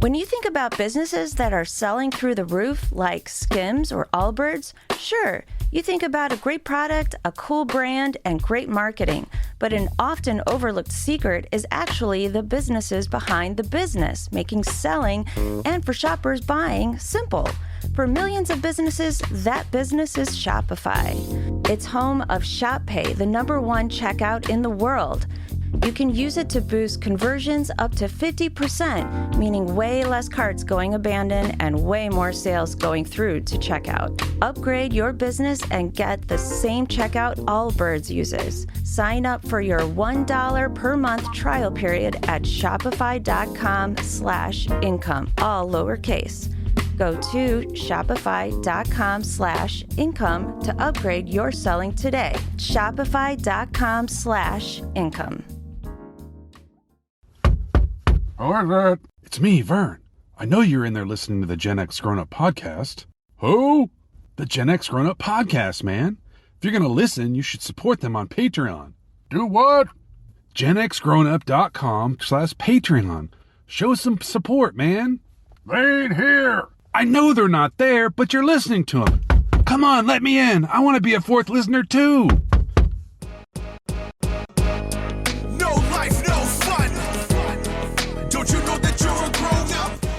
When you think about businesses that are selling through the roof, like Skims or Allbirds, sure, you think about a great product, a cool brand, and great marketing. But an often overlooked secret is actually the businesses behind the business, making selling and for shoppers buying simple. For millions of businesses, that business is Shopify. It's home of Shop Pay, the #1 checkout in the world. You can use it to boost conversions up to 50%, meaning way less carts going abandoned and way more sales going through to checkout. Upgrade your business and get the same checkout Allbirds uses. Sign up for your $1 per month trial period at shopify.com/income, all lowercase. Go to shopify.com/income to upgrade your selling today. Shopify.com/income. Who is it? It's me, Vern. I know you're in there listening to the Gen X Grown Up podcast. Who? The Gen X Grown Up podcast, man. If you're going to listen, you should support them on Patreon. Do what? GenXGrownUp.com/Patreon. Show some support, man. They ain't here. I know they're not there, but you're listening to them. Come on, let me in. I want to be a fourth listener, too.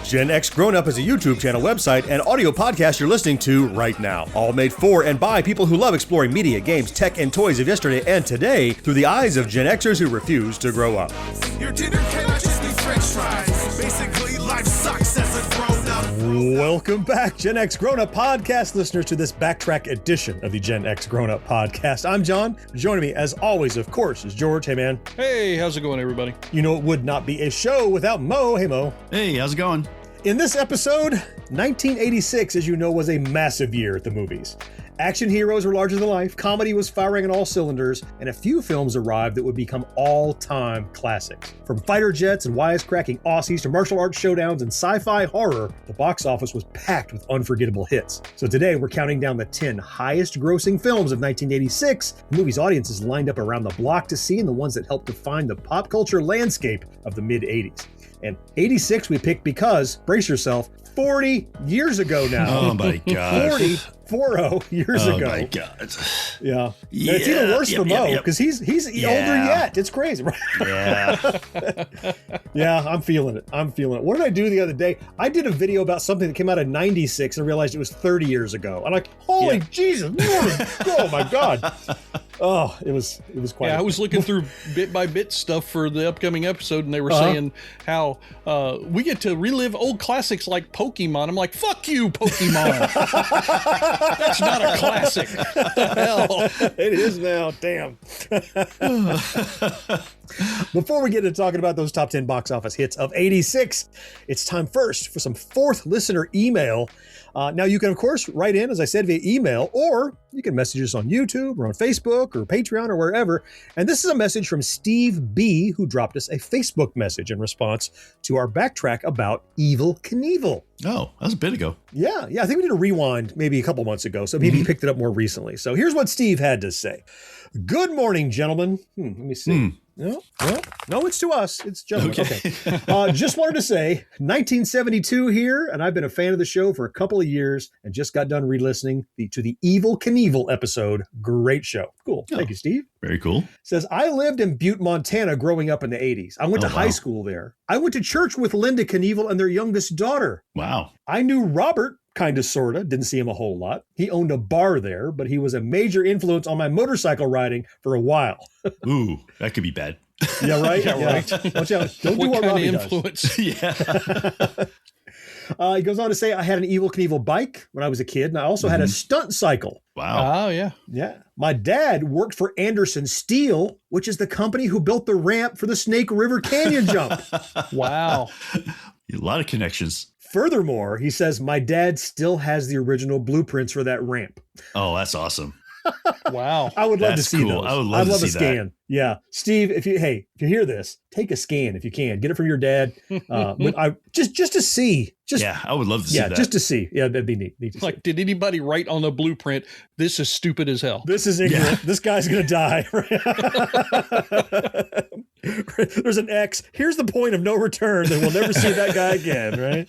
Gen X Grown Up is a YouTube channel, website, and audio podcast you're listening to right now. All made for and by people who love exploring media, games, tech, and toys of yesterday and today through the eyes of Gen Xers who refuse to grow up. Your dinner cannot just be French fries. Basically, life sucks as a grown up. Welcome back, Gen X Grown Up podcast listeners, to this backtrack edition of the Gen X Grown Up podcast. I'm John. Joining me, as always, of course, is George. Hey, man. Hey, how's it going, everybody? You know, it would not be a show without Mo. Hey, Mo. Hey, how's it going? In this episode, 1986, as you know, was a massive year at the movies. Action heroes were larger than life, comedy was firing on all cylinders, and a few films arrived that would become all-time classics. From fighter jets and wisecracking Aussies to martial arts showdowns and sci-fi horror, the box office was packed with unforgettable hits. So today, we're counting down the 10 highest-grossing films of 1986. The movie's audiences lined up around the block to see, and the ones that helped define the pop culture landscape of the mid-'80s. And 86 we picked because, brace yourself, 40 years ago now. Oh my God. 40 years ago. Oh my God. Yeah. And it's even worse for Mo, because he's older yet. It's crazy. Yeah. Yeah, I'm feeling it. What did I do the other day? I did a video about something that came out in 96 and realized it was 30 years ago. I'm like, holy Jesus. Oh my God. Oh, it was quite. Yeah, I was looking through bit by bit stuff for the upcoming episode, and they were saying how we get to relive old classics like Pokemon. I'm like, fuck you, Pokemon. That's not a classic. Hell, it is now. Damn. Before we get into talking about those top 10 box office hits of 86, it's time first for some fourth listener email. Now, you can, of course, write in, as I said, via email, or you can message us on YouTube or on Facebook or Patreon or wherever. And this is a message from Steve B., who dropped us a Facebook message in response to our backtrack about Evel Knievel. Oh, that was a bit ago. Yeah. I think we did a rewind maybe a couple months ago, so maybe he picked it up more recently. So here's what Steve had to say. Good morning, gentlemen. Let me see. No, it's to us. It's gentlemen. Okay. Just wanted to say, 1972 here, and I've been a fan of the show for a couple of years and just got done re-listening to the Evel Knievel episode. Great show. Cool. Thank you, Steve. Very cool. Says, I lived in Butte, Montana growing up in the 80s. I went to high school there. I went to church with Linda Knievel and their youngest daughter. Wow. I knew Robert, kind of, sort of. Didn't see him a whole lot. He owned a bar there, but he was a major influence on my motorcycle riding for a while. Ooh, that could be bad. Yeah, right? Yeah, right. Watch out. Don't do what Robbie influence? Yeah. He goes on to say, I had an Evel Knievel bike when I was a kid, and I also had a stunt cycle. Wow. Oh, yeah. Yeah. My dad worked for Anderson Steel, which is the company who built the ramp for the Snake River Canyon jump. Wow. A lot of connections. Furthermore, he says, my dad still has the original blueprints for that ramp. Oh, that's awesome. Wow. I would love to see cool. those. I would love to a see scan. that. Yeah, Steve, if you hear this, take a scan if you can. Get it from your dad. Just to see. I would love to see that. Just to see. Yeah, that'd be neat. Like, did anybody write on the blueprint, this is stupid as hell? This is ignorant. Yeah. This guy's going to die. There's an X. Here's the point of no return. Then we'll never see that guy again, right?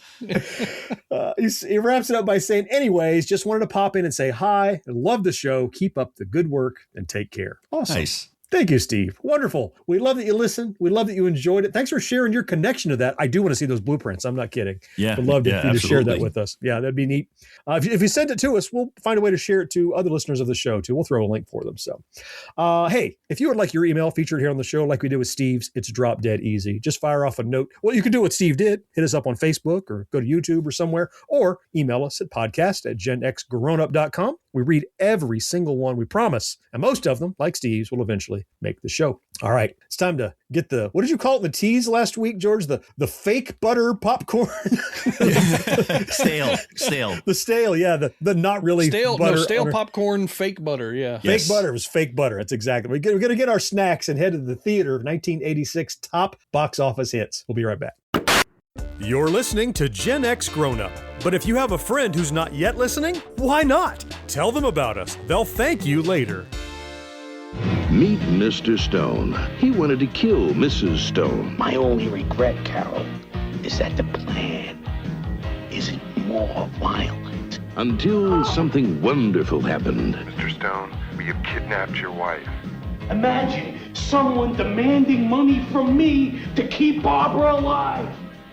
He wraps it up by saying, anyways, just wanted to pop in and say hi. I love the show. Keep up the good work and take care. Awesome. Nice. Thank you, Steve. Wonderful. We love that you listened. We love that you enjoyed it. Thanks for sharing your connection to that. I do want to see those blueprints. I'm not kidding. Yeah. I'd love you to share that with us. Yeah, that'd be neat. If you send it to us, we'll find a way to share it to other listeners of the show, too. We'll throw a link for them. So, hey, if you would like your email featured here on the show, like we did with Steve's, it's drop dead easy. Just fire off a note. Well, you can do what Steve did. Hit us up on Facebook or go to YouTube or somewhere, or email us at podcast@GenXGrownUp.com. We read every single one, we promise. And most of them, like Steve's, will eventually make the show. All right, it's time to get what did you call it in the tease last week, George? The fake butter popcorn? Stale. The stale, yeah. The not really stale butter. Popcorn, fake butter, yeah. Fake butter. It was fake butter. That's exactly. We're going to get our snacks and head to the theater of 1986 top box office hits. We'll be right back. You're listening to Gen X Grown Up. But if you have a friend who's not yet listening, why not? Tell them about us. They'll thank you later. Meet Mr. Stone. He wanted to kill Mrs. Stone. My only regret, Carol, is that the plan isn't more violent. Until something wonderful happened. Mr. Stone, we have kidnapped your wife. Imagine someone demanding money from me to keep Barbara alive.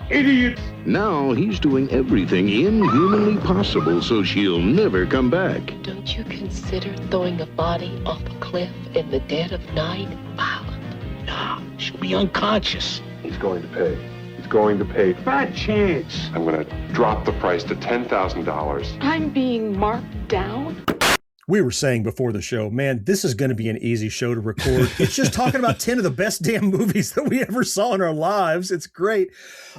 Idiots! Now he's doing everything inhumanly possible so she'll never come back. Don't you consider throwing a body off a cliff in the dead of night violent? No, she'll be unconscious. He's going to pay. He's going to pay. Fat chance. I'm going to drop the price to $10,000. I'm being marked down. We were saying before the show, man, this is going to be an easy show to record. It's just talking about 10 of the best damn movies that we ever saw in our lives. It's great.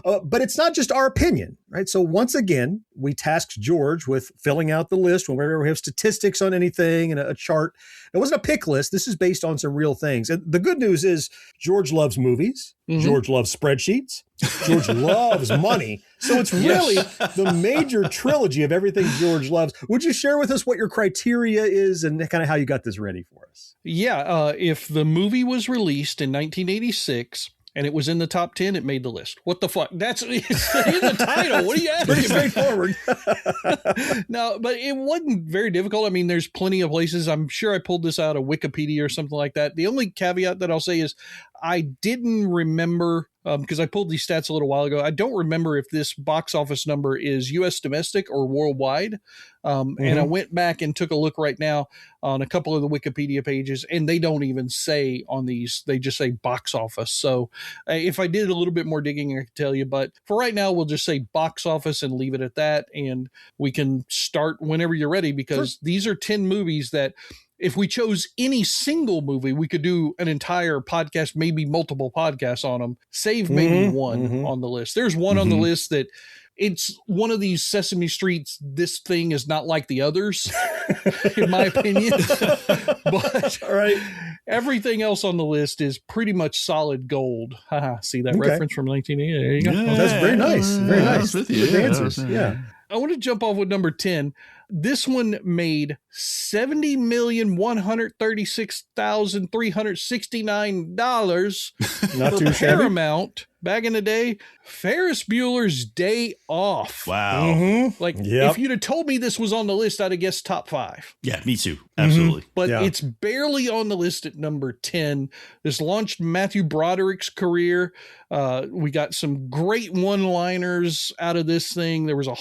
But it's not just our opinion, right? So once again, we tasked George with filling out the list whenever we have statistics on anything and a chart. It wasn't a pick list. This is based on some real things. And the good news is George loves movies. Mm-hmm. George loves spreadsheets. George loves money. So it's really the major trilogy of everything George loves. Would you share with us what your criteria is and kind of how you got this ready for us? Yeah. If the movie was released in 1986 and it was in the top 10, it made the list. What the fuck? It's in the title. What are you asking? Pretty straightforward. No, but it wasn't very difficult. I mean, there's plenty of places. I'm sure I pulled this out of Wikipedia or something like that. The only caveat that I'll say is I didn't remember, because I pulled these stats a little while ago. I don't remember if this box office number is U.S. domestic or worldwide. And I went back and took a look right now on a couple of the Wikipedia pages, and they don't even say on these, they just say box office. So if I did a little bit more digging, I could tell you. But for right now, we'll just say box office and leave it at that. And we can start whenever you're ready, because these are 10 movies that, if we chose any single movie, we could do an entire podcast, maybe multiple podcasts on them, save maybe one on the list. There's one on the list that it's one of these Sesame Streets, this thing is not like the others, in my opinion. But everything else on the list is pretty much solid gold. See that reference from 1980? There you go. Yeah, that's very nice. Very nice. With you. Good answers. Yeah. I want to jump off with number 10. This one made $70,136,369 Not for too shabby. Paramount back in the day. Ferris Bueller's Day Off. Wow. If you'd have told me this was on the list, I'd have guessed top 5. Yeah, me too. Absolutely. But it's barely on the list at number 10. This launched Matthew Broderick's career. We got some great one-liners out of this thing. There was I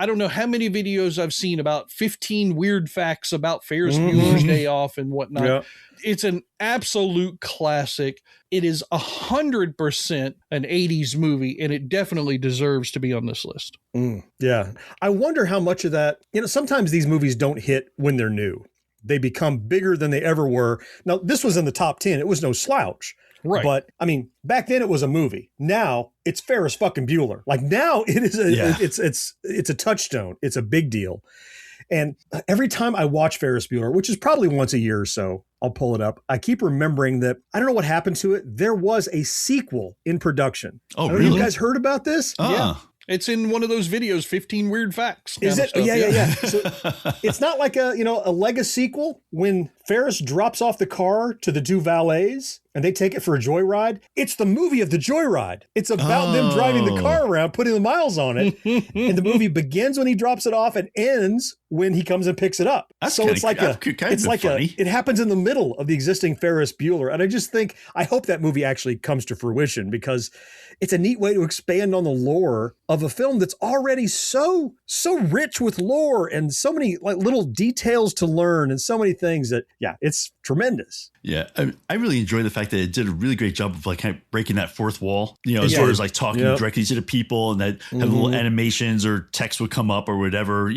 don't know how many videos I've seen about 15 weird facts about Ferris Bueller's Day Off and whatnot. Yeah. It's an absolute classic. It is 100% an 80s movie, and it definitely deserves to be on this list. Yeah. I wonder how much of that, sometimes these movies don't hit when they're new. They become bigger than they ever were. Now, this was in the top 10. It was no slouch. Right. But I mean, back then it was a movie. Now it's Ferris fucking Bueller. Like now it is it's a touchstone. It's a big deal. And every time I watch Ferris Bueller, which is probably once a year or so, I'll pull it up. I keep remembering that, I don't know what happened to it. There was a sequel in production. Oh, really? You guys heard about this? Yeah. It's in one of those videos, 15 Weird Facts. Is it? Yeah. So it's not like a Lego sequel when Ferris drops off the car to the two valets and they take it for a joyride. It's the movie of the joyride. It's about them driving the car around, putting the miles on it. And the movie begins when he drops it off and ends when he comes and picks it up. It happens in the middle of the existing Ferris Bueller. And I just think, I hope that movie actually comes to fruition, because it's a neat way to expand on the lore of a film that's already so rich with lore and so many like little details to learn and so many things that, it's tremendous. Yeah, I really enjoy the fact that it did a really great job of like kind of breaking that fourth wall, as far as like talking directly to the people, and that have little animations or text would come up or whatever,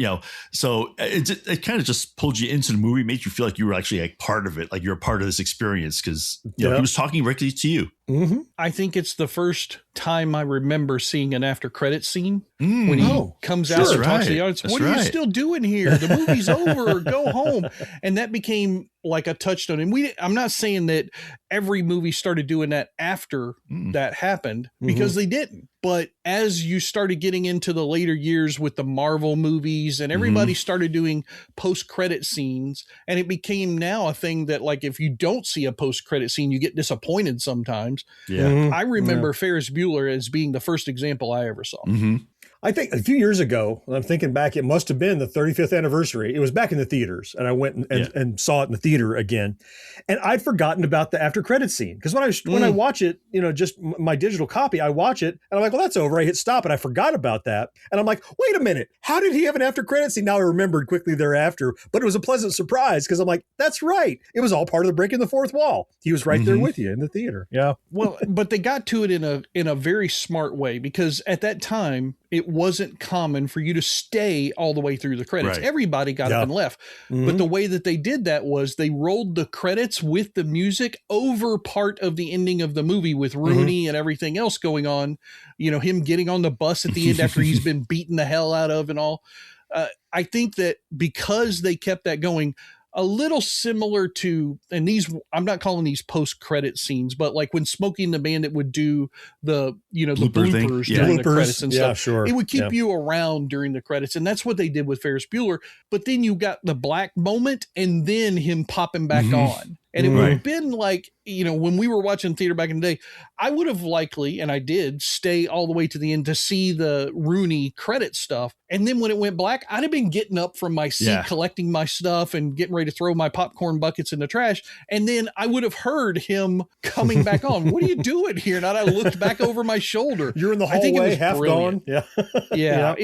So it kind of just pulled you into the movie, made you feel like you were actually like part of it, like you're a part of this experience, because he was talking directly to you. Mm-hmm. I think it's the first time I remember seeing an after credit scene when he comes out and talks to the audience. What are you still doing here? The movie's over. Go home. And that became like a touchstone. And I'm not saying that every movie started doing that after that happened, because they didn't. But as you started getting into the later years with the Marvel movies and everybody started doing post-credit scenes, and it became now a thing that like if you don't see a post-credit scene, you get disappointed sometimes. Yeah. I remember Ferris Bueller as being the first example I ever saw. I think a few years ago, I'm thinking back, it must have been the 35th anniversary. It was back in the theaters, and I went and saw it in the theater again. And I'd forgotten about the after credit scene, because when I watch it, just my digital copy, I watch it and I'm like, well, that's over. I hit stop and I forgot about that. And I'm like, wait a minute, how did he have an after credit scene? Now I remembered quickly thereafter, but it was a pleasant surprise, because I'm like, that's right. It was all part of the breaking the fourth wall. He was right there with you in the theater. Yeah. Well, but they got to it in a very smart way, because at that time, it wasn't common for you to stay all the way through the credits. Right. Everybody got up and left. But the way that they did that was they rolled the credits with the music over part of the ending of the movie with Rooney and everything else going on. Him getting on the bus at the end after he's been beaten the hell out of and all. I think that because they kept that going, a little similar to, and these, I'm not calling these post-credit scenes, but like when Smokey and the Bandit would do the, the bloopers during the credits and stuff. Sure. It would keep you around during the credits. And that's what they did with Ferris Bueller. But then you got the black moment and then him popping back on. And it would have been like, when we were watching theater back in the day, I would have likely, and I did, stay all the way to the end to see the Rooney credit stuff. And then when it went black, I'd have been getting up from my seat, collecting my stuff and getting ready to throw my popcorn buckets in the trash. And then I would have heard him coming back on. What are you doing here? And I looked back over my shoulder. You're in the hallway, I think it was half brilliant. Gone. Yeah.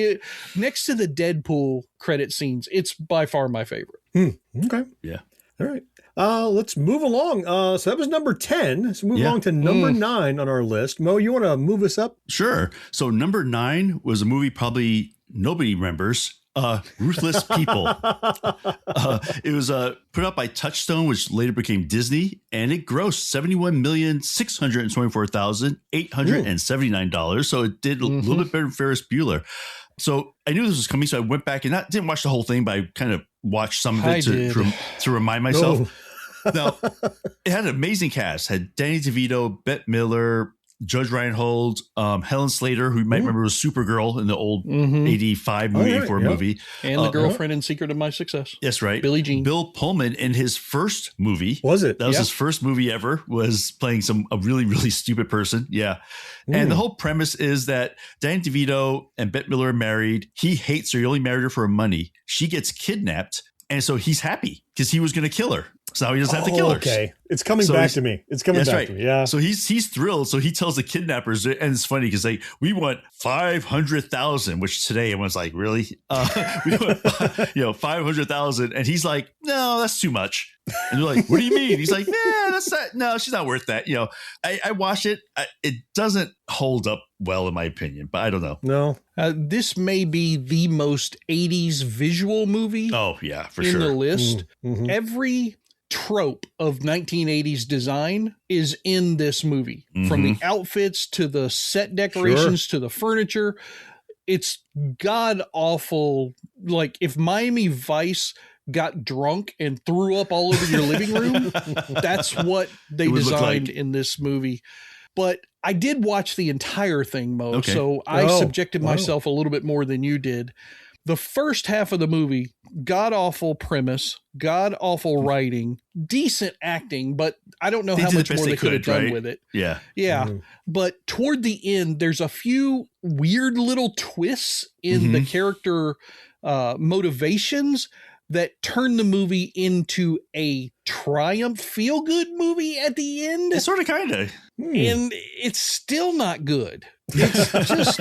Next to the Deadpool credit scenes, it's by far my favorite. Okay. Yeah. All right. Let's move along. So that was number 10. Let's move along to number 9 on our list. Mo, you want to move us up? Sure. So number 9 was a movie probably nobody remembers. Ruthless People. It was put out by Touchstone, which later became Disney, and it grossed $71,624,879. So it did a little bit better than Ferris Bueller. So I knew this was coming, so I went back and didn't watch the whole thing, but I kind of watched some of it to remind myself. Now, it had an amazing cast. Had Danny DeVito, Bette Midler, Judge Reinhold, Helen Slater, who you might remember was Supergirl in the old 85 movie movie. And the girlfriend in Secret of My Success. Yes, right. Billie Jean. Bill Pullman in his first movie. Was it? That was his first movie ever, was playing a really, really stupid person. Yeah. And the whole premise is that Danny DeVito and Bette Midler are married. He hates her. He only married her for her money. She gets kidnapped. And so he's happy because he was going to kill her. So now he doesn't have to kill her. Okay. It's coming back to me. It's coming back to me. Yeah. So he's thrilled. So he tells the kidnappers, and it's funny because we want 500,000, which today everyone's like, really? We want 500,000. And he's like, no, that's too much. And they're like, what do you mean? He's like, no, she's not worth that. I watched it. It doesn't hold up well, in my opinion, but I don't know. No. This may be the most 80s visual movie. Oh, yeah, for in sure. the list. Every trope of 1980s design is in this movie, from the outfits to the set decorations to the furniture. it's god awful. Like if Miami Vice got drunk and threw up all over your living room, that's what they designed in this movie. But I did watch the entire thing, Mo, so I subjected myself a little bit more than you did. The first half of the movie, god-awful premise, god-awful writing, decent acting, but I don't know how much more they could have done with it. Yeah. Yeah. Mm-hmm. But toward the end, there's a few weird little twists in the character motivations that turn the movie into a triumph feel-good movie at the end. It's sort of kind of. And it's still not good. It's just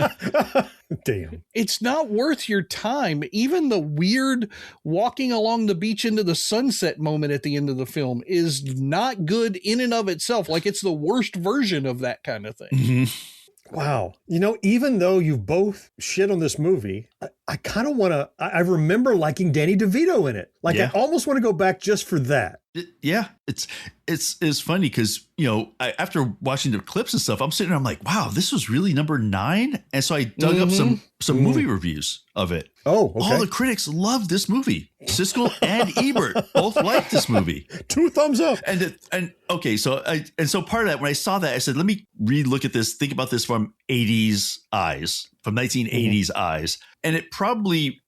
damn. It's not worth your time. Even the weird walking along the beach into the sunset moment at the end of the film is not good in and of itself. Like it's the worst version of that kind of thing. Wow. You know, even though you both shit on this movie, I kind of want to, I remember liking Danny DeVito in it. Like I almost want to go back just for that. It's funny because, you know, after watching the clips and stuff, I'm sitting there, I'm like, wow, this was really number 9. And so I dug up some movie reviews of it. Oh, okay. All the critics loved this movie. Siskel and Ebert both liked this movie. 2 thumbs up. And okay, so part of that, when I saw that, I said, let me relook at this, think about this from 80s eyes, from 1980s eyes. And it probably,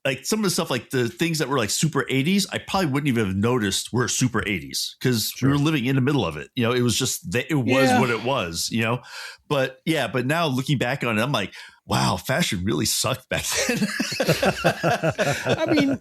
like some of the stuff, like the things that were like super 80s, I probably wouldn't even have noticed were super 80s because we were living in the middle of it. You know, it was just, it was what it was, you know? But now looking back on it, I'm like, wow, fashion really sucked back then. I mean,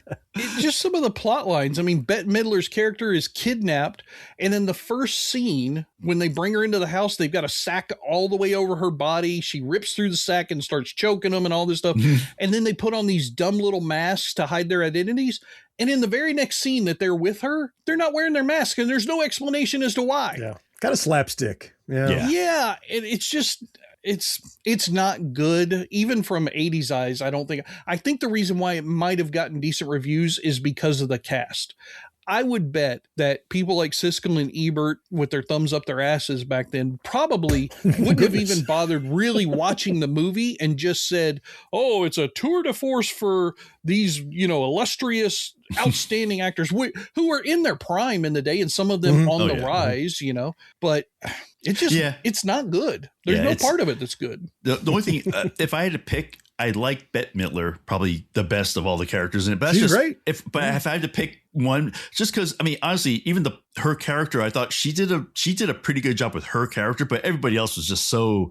just some of the plot lines. I mean, Bette Midler's character is kidnapped. And then the first scene, when they bring her into the house, they've got a sack all the way over her body. She rips through the sack and starts choking them and all this stuff. And then they put on these dumb little masks to hide their identities. And in the very next scene that they're with her, they're not wearing their mask. And there's no explanation as to why. Yeah. Kind of slapstick. Yeah. It's just... It's not good, even from 80s eyes. I think the reason why it might have gotten decent reviews is because of the cast. I would bet that people like Siskel and Ebert with their thumbs up their asses back then probably wouldn't have even bothered really watching the movie and just said, oh, it's a tour de force for these, you know, illustrious, outstanding actors who are in their prime in the day and some of them on the rise, you know, but it just, it's not good. There's no part of it that's good. The only thing, if I had to pick, I like Bette Midler probably the best of all the characters in it. But she's great. If I had to pick one, just because, I mean, honestly, even her character, I thought she did a pretty good job with her character, but everybody else was just so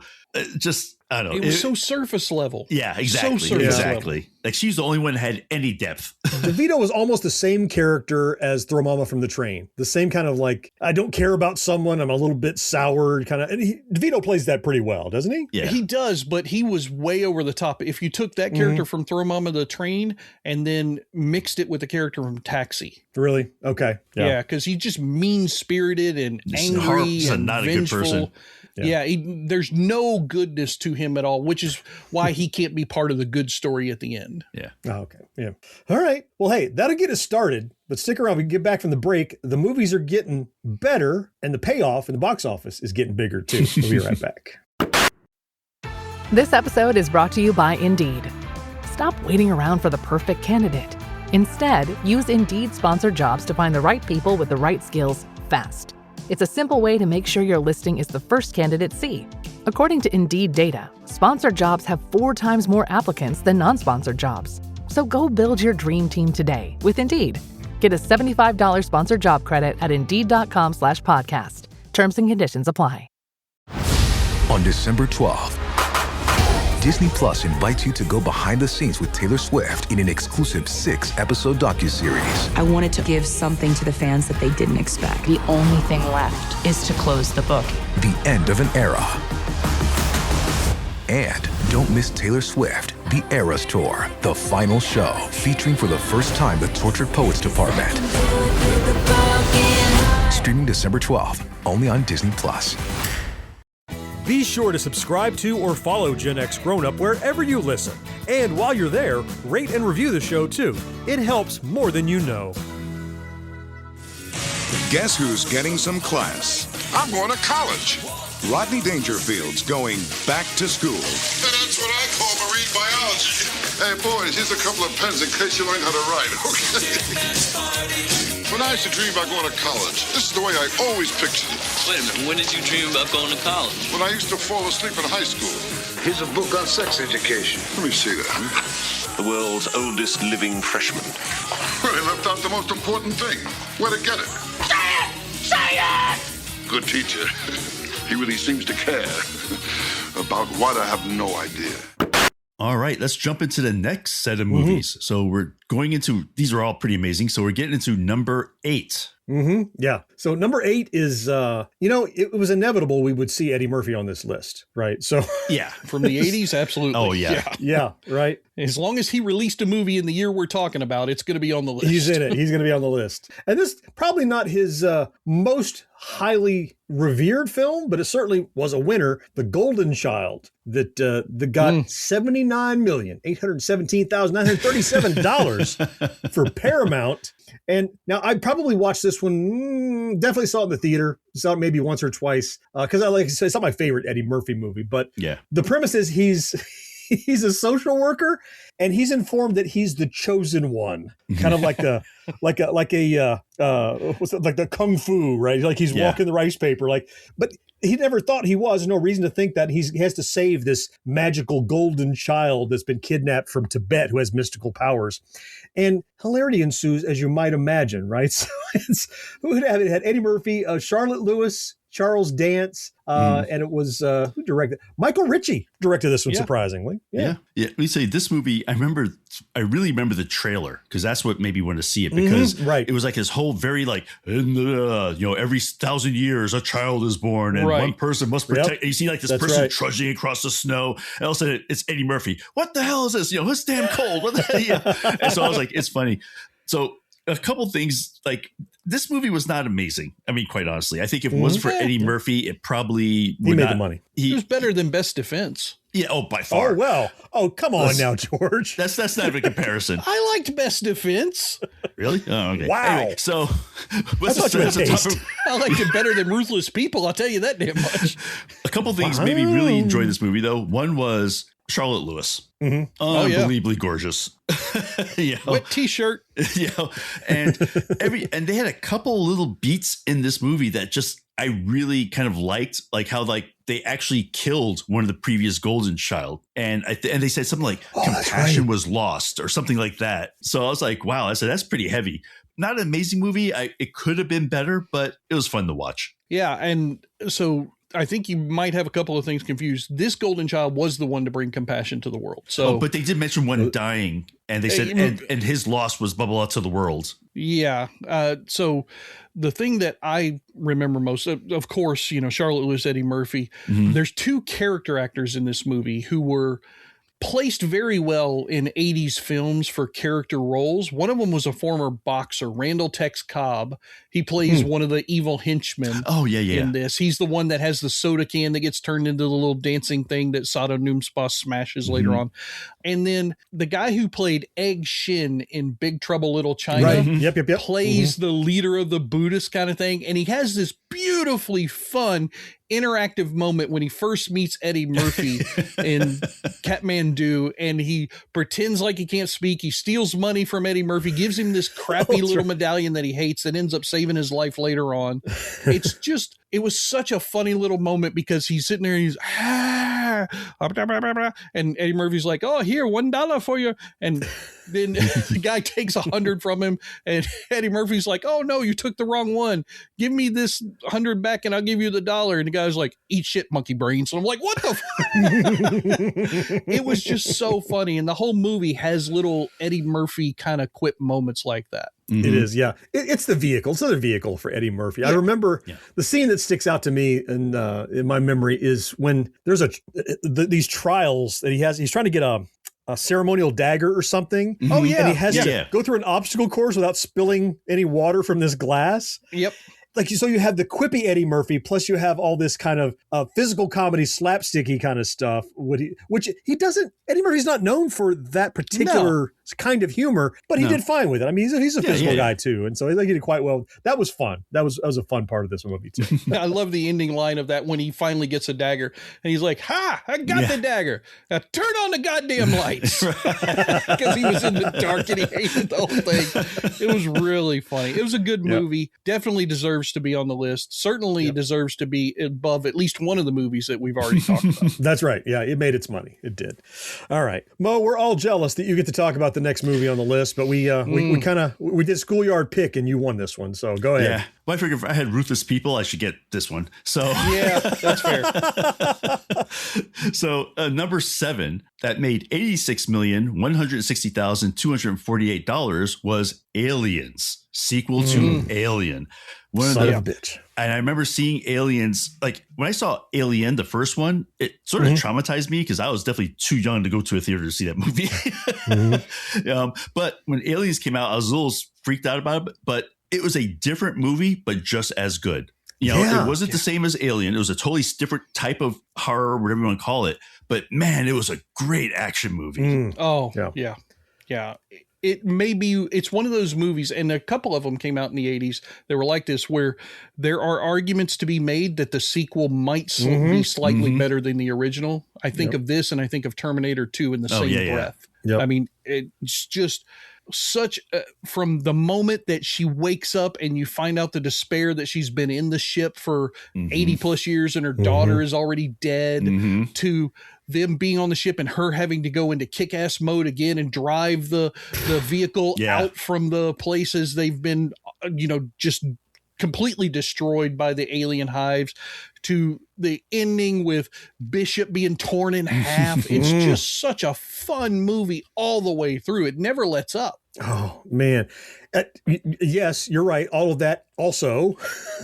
I don't know. It was so surface level. Yeah, exactly. So surface exactly. level. Like she's the only one that had any depth. DeVito was almost the same character as Throw Mama from the Train. The same kind of like, I don't care about someone. I'm a little bit soured kind of. And DeVito plays that pretty well, doesn't he? Yeah, he does. But he was way over the top. If you took that character from Throw Mama the Train and then mixed it with the character from Taxi. Really? Okay. Yeah, because he's just mean-spirited and angry and not vengeful. A good person. Yeah, there's no goodness to him at all, which is why he can't be part of the good story at the end. Yeah. Oh, okay. Yeah. All right. Well, hey, that'll get us started. But stick around. We can get back from the break. The movies are getting better, and the payoff in the box office is getting bigger, too. We'll be right back. This episode is brought to you by Indeed. Stop waiting around for the perfect candidate. Instead, use Indeed sponsored jobs to find the right people with the right skills fast. It's a simple way to make sure your listing is the first candidates see. According to Indeed data, sponsored jobs have 4 times more applicants than non-sponsored jobs. So go build your dream team today with Indeed. Get a $75 sponsored job credit at Indeed.com/podcast. Terms and conditions apply. On December 12th, Disney Plus invites you to go behind the scenes with Taylor Swift in an exclusive 6-episode docuseries. I wanted to give something to the fans that they didn't expect. The only thing left is to close the book. The end of an era. And don't miss Taylor Swift, The Eras Tour, the final show, featuring for the first time the Tortured Poets Department. Streaming December 12th, only on Disney Plus. Be sure to subscribe to or follow Gen X Grown Up wherever you listen. And while you're there, rate and review the show too. It helps more than you know. Guess who's getting some class? I'm going to college. Rodney Dangerfield's going back to school. That's what I call Marine biology. Hey, boys, here's a couple of pens in case you learn how to write, okay? When I used to dream about going to college, this is the way I always pictured it. Wait a minute, when did you dream about going to college? When I used to fall asleep in high school. Here's a book on sex education. Let me see that. The world's oldest living freshman. Well, they left out the most important thing. Where to get it. Say it! Good teacher. He really seems to care. About what, I have no idea. All right, let's jump into the next set of movies. So we're going into, these are all pretty amazing. So we're getting into number 8. Yeah. So number 8 is, it was inevitable we would see Eddie Murphy on this list, right? So yeah, from the 80s, absolutely. Oh, yeah. Yeah, right. As long as he released a movie in the year we're talking about, it's going to be on the list. He's in it. He's going to be on the list. And this probably not his most highly revered film, but it certainly was a winner. The Golden Child that got $79,817,937 for Paramount. And now I probably watched this one, definitely saw it in the theater, saw it maybe once or twice, because it's not my favorite Eddie Murphy movie. But yeah, the premise is he's a social worker, and he's informed that he's the chosen one, kind of like the like the kung fu, right? Like he's walking the rice paper, but he never thought he was. There's no reason to think that he has to save this magical golden child that's been kidnapped from Tibet who has mystical powers. And hilarity ensues, as you might imagine, right? So who would have it? It had Eddie Murphy, Charlotte Lewis, Charles Dance, and it was who directed? Michael Ritchie directed this one, surprisingly. Yeah. Let me say, this movie, I really remember the trailer, because that's what made me want to see it, because it was like his whole very every 1,000 years a child is born and one person must protect. And you see like this person trudging across the snow, and all of a sudden it's Eddie Murphy. What the hell is this? It's damn cold. What the hell? And so I was like, it's funny. So a couple things, like, this movie was not amazing. I mean, quite honestly, I think if it wasn't for Eddie Murphy, it probably would made the money. He was better than Best Defense. Yeah. Oh, by far. Oh, well. Oh, come on now, George. That's not even a comparison. I liked Best Defense. Really? Oh, okay. Wow. Anyway, so I liked it better than Ruthless People. I'll tell you that damn much. A couple things made me really enjoy this movie, though. One was Charlotte Lewis. Unbelievably gorgeous. Wet t-shirt. And they had a couple little beats in this movie that just I really kind of liked, like how they actually killed one of the previous Golden Child, and they said something like compassion was lost or something like that. So I was like, wow, I said that's pretty heavy. Not an amazing movie. It could have been better, but it was fun to watch. Yeah, and so I think you might have a couple of things confused. This Golden Child was the one to bring compassion to the world. So, but they did mention one dying, and they said, and his loss was blah, blah, blah to the world. Yeah. So the thing that I remember most, of course, Charlotte Lewis, Eddie Murphy. There's 2 character actors in this movie who were placed very well in 80s films for character roles. One of them was a former boxer, Randall Tex Cobb. He plays one of the evil henchmen. Oh, yeah. In this. He's the one that has the soda can that gets turned into the little dancing thing that Sada Noomspa smashes later on. And then the guy who played Egg Shin in Big Trouble Little China plays the leader of the Buddhist kind of thing. And he has this beautifully fun interactive moment when he first meets Eddie Murphy in Kathmandu, and he pretends like he can't speak. He steals money from Eddie Murphy, gives him this crappy little medallion that he hates that ends up saving his life later on. It was such a funny little moment because he's sitting there and he's and Eddie Murphy's like, oh, here, $1 for you. And then the guy takes 100 from him, and Eddie Murphy's like, oh no, you took the wrong one. Give me this 100 back and I'll give you the $1. And the guy's like, eat shit, monkey brains. And I'm like, what the It was just so funny. And the whole movie has little Eddie Murphy kind of quip moments like that. It is, yeah. It's the vehicle. It's another vehicle for Eddie Murphy. I remember the scene that sticks out to me in my memory is when there's these trials that he has. He's trying to get a ceremonial dagger or something. Oh, yeah. And he has to go through an obstacle course without spilling any water from this glass. Yep. like, so you have the quippy Eddie Murphy, plus you have all this kind of physical comedy, slapsticky kind of stuff. Which he doesn't. Eddie Murphy's not known for that particular kind of humor, but he did fine with it. I mean, he's a physical guy too, and so I think he did quite well. That was fun. That was a fun part of this movie too. I love the ending line of that when he finally gets a dagger, and he's like, "Ha! I got the dagger. Now turn on the goddamn lights," because he was in the dark and he hated the whole thing. It was really funny. It was a good movie. Definitely deserves to be on the list. Certainly deserves to be above at least one of the movies that we've already talked about. That's right. Yeah, it made its money. It did. All right, Mo, we're all jealous that you get to talk about the next movie on the list, but we did schoolyard pick and you won this one. So go ahead. Yeah. Well, I figured if I had Ruthless People, I should get this one. So yeah, that's fair. So number 7 that made $86,160,248 was Aliens, sequel to Alien. One of the bitch. And I remember seeing Aliens, like when I saw Alien, the first one, it sort of traumatized me because I was definitely too young to go to a theater to see that movie. But when Aliens came out, I was a little freaked out about it, but it was a different movie, but just as good. You know, it wasn't the same as Alien. It was a totally different type of horror, whatever you want to call it. But man, it was a great action movie. Oh, yeah. It's one of those movies, and a couple of them came out in the 80s that were like this, where there are arguments to be made that the sequel might be slightly better than the original. I think of this, and I think of Terminator 2 in the same breath. I mean, it's just such from the moment that she wakes up and you find out the despair that she's been in the ship for 80 plus years and her daughter is already dead, to them being on the ship and her having to go into kick-ass mode again and drive the vehicle out from the places they've been, just completely destroyed by the alien hives, to the ending with Bishop being torn in half. It's just such a fun movie all the way through. It never lets up. Oh, man. Yes, you're right. All of that also,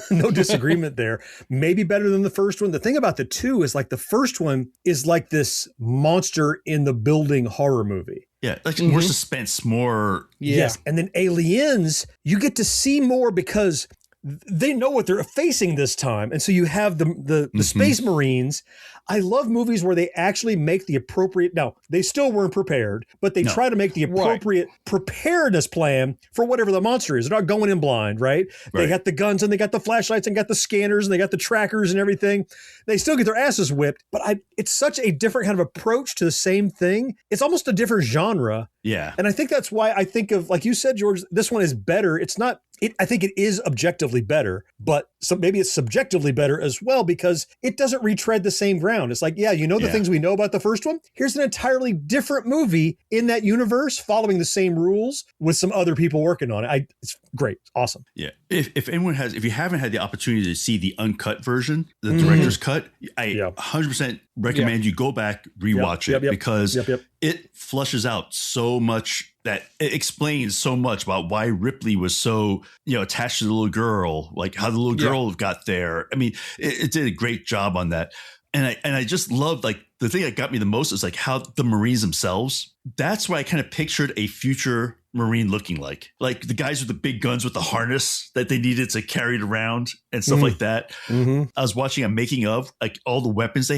no disagreement there. Maybe better than the first one. The thing about the two is, like, the first one is like this monster in the building horror movie. Yeah, like more suspense, more. Yes. And then Aliens, you get to see more because they know what they're facing this time. And so you have the Space Marines. I love movies where they actually make the appropriate, now they still weren't prepared, but they try to make the appropriate preparedness plan for whatever the monster is. They're not going in blind, right? They got the guns and they got the flashlights and got the scanners and they got the trackers and everything. They still get their asses whipped, but it's such a different kind of approach to the same thing. It's almost a different genre. Yeah. And I think that's why I think of, like you said, George, this one is better. It's not, I think it is objectively better, but maybe it's subjectively better as well because it doesn't retread the same ground. It's like, the things we know about the first one. Here's an entirely different movie in that universe, following the same rules with some other people working on it. It's great. It's awesome. Yeah. If you haven't had the opportunity to see the uncut version, the director's cut, I 100% recommend you go back, rewatch it because it flushes out so much. That it explains so much about why Ripley was so, attached to the little girl, like how the little girl got there. I mean, it did a great job on that. And I just loved, like, the thing that got me the most is like how the Marines themselves, that's why I kind of pictured a future Marine looking like the guys with the big guns with the harness that they needed to carry it around and stuff like that. I was watching a making of, like, all the weapons they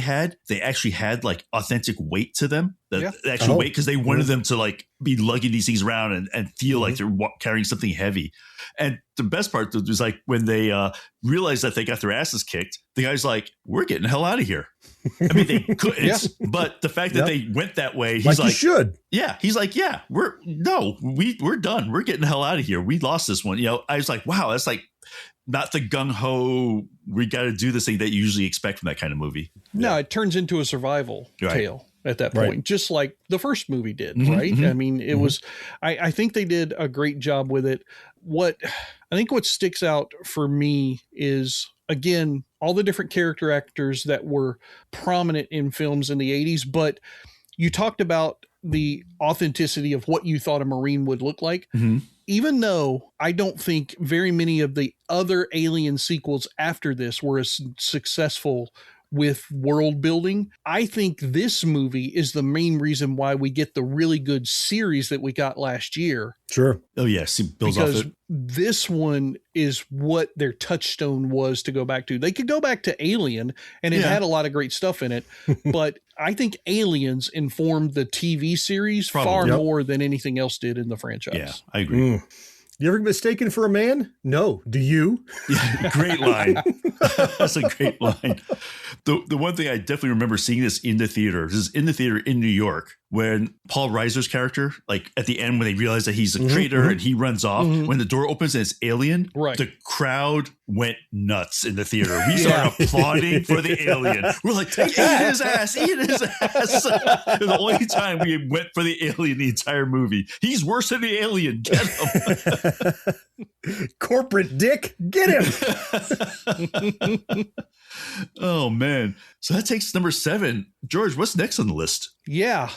actually had like authentic weight to them, the actual weight, because they wanted them to like be lugging these things around and feel like they're carrying something heavy. And the best part was like when they realized that they got their asses kicked, the guy's like, "We're getting the hell out of here." I mean, they couldn't, but the fact that they went that way, he's like, "You should." Yeah, he's like, "Yeah, we're done. We're getting the hell out of here. We lost this one." I was like, "Wow, that's like not the gung ho. We got to do this thing that you usually expect from that kind of movie." No, it turns into a survival tale at that point, just like the first movie did, right? I mean, it was. I think they did a great job with it. What sticks out for me is, again, all the different character actors that were prominent in films in the 80s, but you talked about the authenticity of what you thought a Marine would look like. Even though I don't think very many of the other Alien sequels after this were as successful with world building. I think this movie is the main reason why we get the really good series that we got last year. Sure. Oh, yes. He builds Because off it. this one is what their touchstone was to go back to. They could go back to Alien, and it had a lot of great stuff in it. But I think Aliens informed the TV series far more than anything else did in the franchise. Yeah, I agree. You ever mistaken for a man? No. Do you? Yeah, great line. That's a great line. The one thing I definitely remember seeing this in the theater, this is in the theater in New York, when Paul Reiser's character, like at the end when they realize that he's a traitor and he runs off, when the door opens and it's Alien, the crowd went nuts in the theater. We started applauding for the alien. We're like, eat his ass, eat his ass. And the only time we went for the alien the entire movie. He's worse than the alien. Get him. Corporate dick, get him. Oh, man. So that takes number 7. George, what's next on the list? Yeah.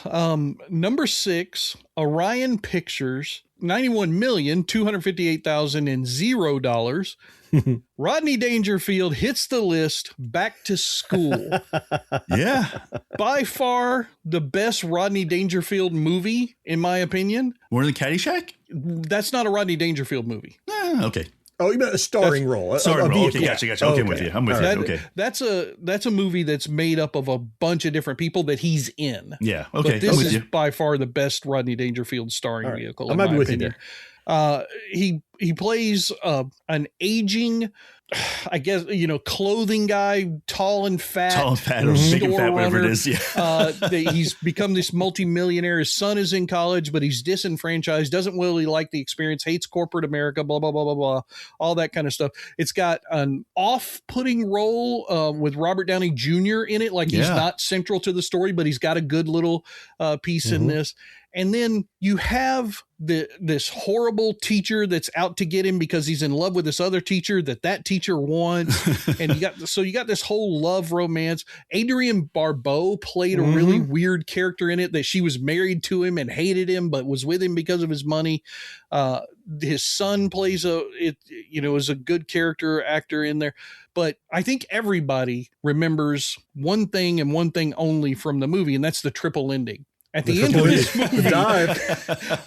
Number 6, Orion Pictures, $91,258,000. Rodney Dangerfield hits the list, Back to School. Yeah. By far the best Rodney Dangerfield movie, in my opinion. More than Caddyshack? That's not a Rodney Dangerfield movie. Okay. Oh, you meant a starring role. Starring role. Okay, gotcha. Okay, I'm with you. I'm with you. Okay. That's a movie that's made up of a bunch of different people that he's in. Yeah. Okay. But this is by far the best Rodney Dangerfield starring vehicle. I might be with you there. He plays an aging, I guess, clothing guy, tall and fat, or big and fat, whatever it is. Yeah. He's become this multimillionaire. His son is in college, but he's disenfranchised, doesn't really like the experience, hates corporate America, blah, blah, blah, blah, blah, all that kind of stuff. It's got an off-putting role with Robert Downey Jr. in it. Like he's not central to the story, but he's got a good little piece in this. And then you have this horrible teacher that's out to get him because he's in love with this other teacher that teacher wants. And you got this whole love romance. Adrienne Barbeau played a really weird character in it, that she was married to him and hated him, but was with him because of his money. His son plays is a good character actor in there. But I think everybody remembers one thing and one thing only from the movie, and that's the triple ending. At the end of this movie,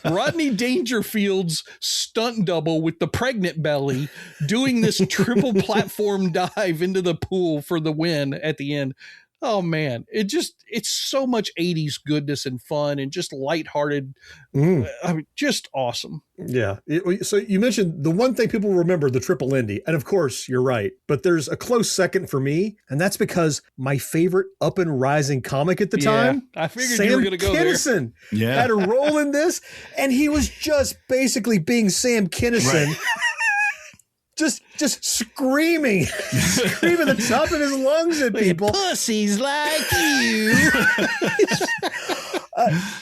Rodney Dangerfield's stunt double with the pregnant belly doing this triple platform dive into the pool for the win at the end. Oh man, it's so much 80s goodness and fun and just lighthearted. I mean, just awesome. Yeah. So you mentioned the one thing people remember, the triple Indy. And of course, you're right. But there's a close second for me. And that's because my favorite up and rising comic at the time, I figured Sam you were going to go Kinison, there. had a role in this. And he was just basically being Sam Kinison. Right. Just screaming the top of his lungs at people. Pussies like you.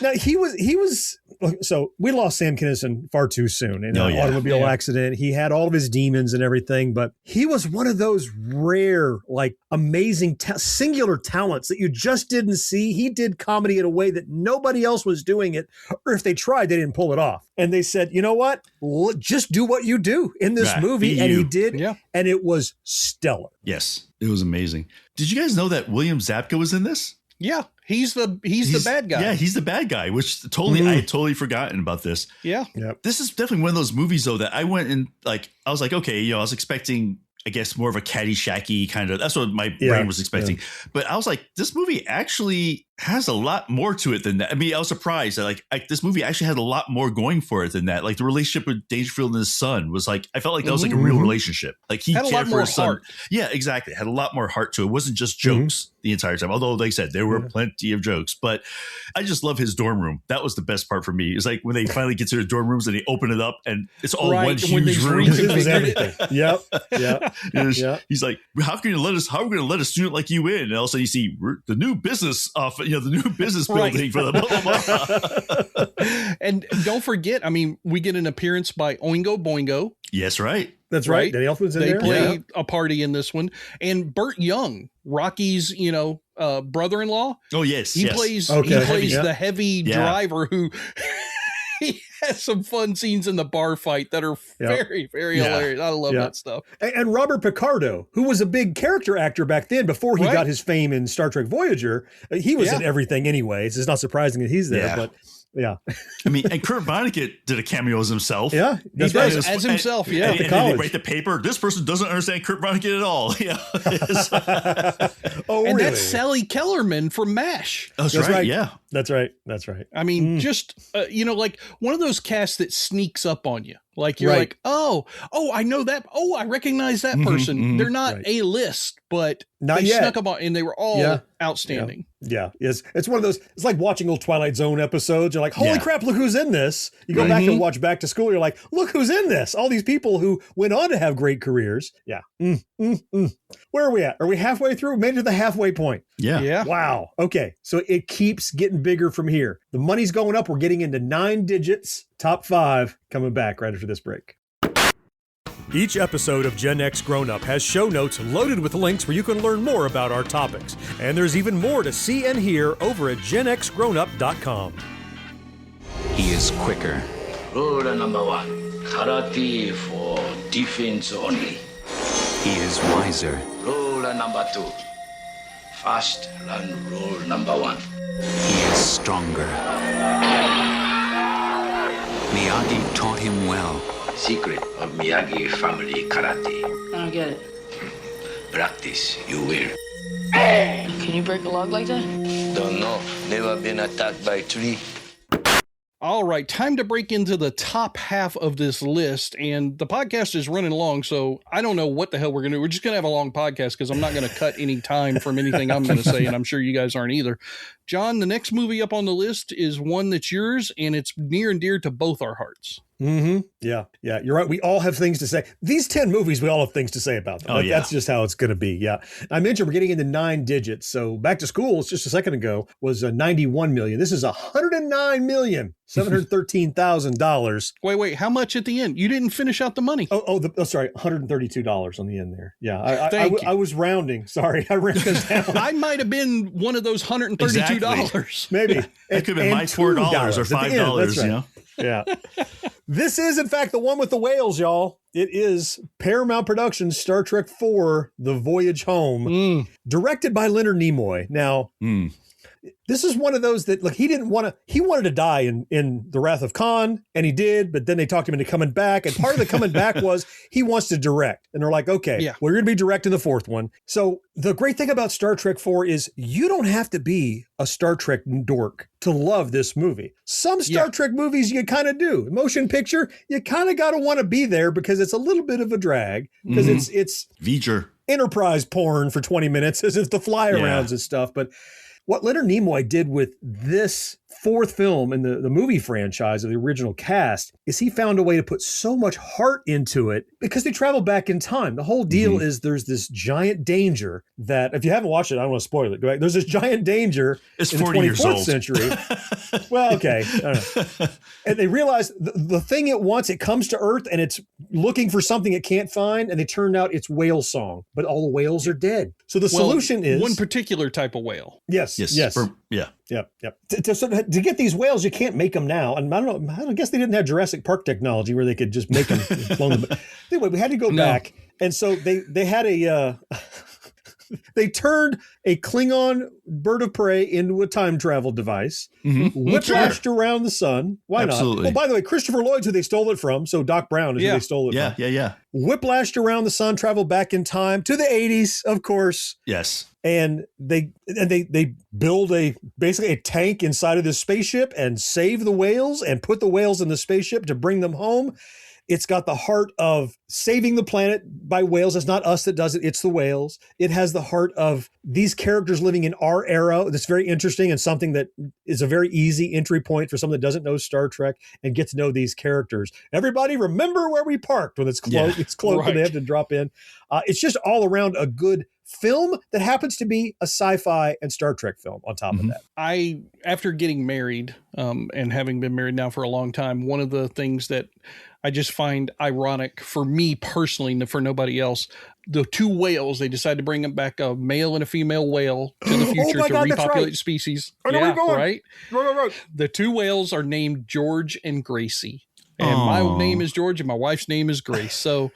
Now he was. So we lost Sam Kinison far too soon in an automobile accident. He had all of his demons and everything, but he was one of those rare, like amazing, singular talents that you just didn't see. He did comedy in a way that nobody else was doing it, or if they tried, they didn't pull it off. And they said, you know what? Just do what you do in this movie. And he did. Yeah. And it was stellar. Yes, it was amazing. Did you guys know that William Zabka was in this? Yeah, he's the bad guy. Yeah, he's the bad guy, which I had totally forgotten about this. Yeah. Yep. This is definitely one of those movies, though, that I went and I was like, okay, I was expecting, I guess, more of a Caddyshacky kind of, that's what my brain was expecting. Yeah. But I was like, this movie actually has a lot more to it than that. I mean, I was surprised that this movie actually had a lot more going for it than that. Like the relationship with Dangerfield and his son was like, I felt like that was like a real relationship. Like he cared for his son. Heart. Yeah, exactly. It had a lot more heart to it. It wasn't just jokes the entire time. Although, like I said, there were plenty of jokes, but I just love his dorm room. That was the best part for me. It's like when they finally get to their dorm rooms and they open it up and it's all one huge room. It was everything. Yep. He's like, how are we going to let a student like you in? And also you see the new business the new business building for the blah, blah, blah. And don't forget, I mean, we get an appearance by Oingo Boingo. Yes, right. That's right. Danny Elfman's in there. They play a party in this one. And Burt Young, Rocky's, brother-in-law. Oh, yes. He plays the heavy driver who he has some fun scenes in the bar fight that are very, very hilarious. I love that stuff. And Robert Picardo, who was a big character actor back then before he got his fame in Star Trek Voyager, he was in everything anyway. It's not surprising that he's there, but I mean, and Kurt Vonnegut did a cameo as himself. Yeah, he does as himself. And they write the paper. This person doesn't understand Kurt Vonnegut at all. And that's Sally Kellerman from MASH. That's right. Yeah, that's right. I mean, just like one of those casts that sneaks up on you. Like you're like, oh, I know that. Oh, I recognize that person. They're not A-list, but not they yet. snuck up on, and they were all outstanding. Yeah, yes. It's one of those. It's like watching old Twilight Zone episodes. You're like, holy crap, look who's in this. You go back and watch Back to School. You're like, look who's in this. All these people who went on to have great careers. Yeah. Where are we at? Are we halfway through? Made it to the halfway point. Yeah. Wow. Okay. So it keeps getting bigger from here. The money's going up. We're getting into 9 digits. Top 5 coming back right after this break. Each episode of Gen X Grown Up has show notes loaded with links where you can learn more about our topics. And there's even more to see and hear over at GenXGrownUp.com. He is quicker. Rule number 1, karate for defense only. He is wiser. Rule number 2, fast learn rule number 1. He is stronger. Miyagi taught him well. Secret of Miyagi family karate. I don't get it. Practice, you will. Can you break a log like that? Don't know. Never been attacked by tree. All right, time to break into the top half of this list, and the podcast is running long, so I don't know what the hell we're going to do. We're just going to have a long podcast because I'm not going to cut any time from anything I'm going to say, and I'm sure you guys aren't either. John, the next movie up on the list is one that's yours, and it's near and dear to both our hearts. Yeah, you're right. We all have things to say. These 10 movies, we all have things to say about them. That's just how it's going to be. Yeah. I mentioned we're getting into 9 digits. So Back to School, just a second ago, was 91 million. This is $109,713,000. Wait, how much at the end? You didn't finish out the money. Sorry, $132 on the end there. Yeah, I was rounding. Sorry, I ran this down. I might have been one of those $132. Exactly. Maybe. It could have been my $4 or $5. Right. Yeah. This is, in fact, the one with the whales, y'all. It is Paramount Productions' Star Trek IV, The Voyage Home, directed by Leonard Nimoy. Now, this is one of those that, like, he wanted to die in The Wrath of Khan, and he did, but then they talked him into coming back. And part of the coming back was he wants to direct. And they're like, okay, we're going to be directing the 4th one. So the great thing about Star Trek IV is you don't have to be a Star Trek dork to love this movie. Some Star Trek movies you kind of do. Motion picture, you kind of got to want to be there because it's a little bit of a drag because it's V'ger Enterprise porn for 20 minutes as if the fly arounds and stuff. But what Leonard Nimoy did with this 4th film in the movie franchise of the original cast is he found a way to put so much heart into it because they travel back in time. The whole deal is there's this giant danger that, if you haven't watched it, I don't want to spoil it. Go back. There's this giant danger in the 24th century. Well, okay. I don't know. And they realize the thing it wants, it comes to Earth and it's looking for something it can't find. And they turned out it's whale song, but all the whales are dead. So the solution is one particular type of whale. Yes. Yep. To get these whales, you can't make them now. And I don't know, I guess they didn't have Jurassic Park technology where they could just make them. Anyway, we had to go back. And so they had they turned a Klingon bird of prey into a time travel device, whiplashed around the sun. Why not? Well, by the way, Christopher Lloyd's who they stole it from. So Doc Brown is who they stole it from. Yeah. Whiplashed around the sun, traveled back in time to the 80s, of course. Yes. And they build basically a tank inside of this spaceship and save the whales and put the whales in the spaceship to bring them home. It's got the heart of saving the planet by whales. It's not us that does it. It's the whales. It has the heart of these characters living in our era. That's very interesting and something that is a very easy entry point for someone that doesn't know Star Trek and get to know these characters. Everybody remember where we parked when it's closed. It's closed and they have to drop in. It's just all around a good film that happens to be a sci-fi and Star Trek film on top of that. After getting married, and having been married now for a long time, one of the things that I just find ironic for me personally, for nobody else, the two whales, they decided to bring them back, a male and a female whale, to the future to repopulate the species. I know where you're going. Right? Right. The two whales are named George and Gracie. And my name is George and my wife's name is Grace. So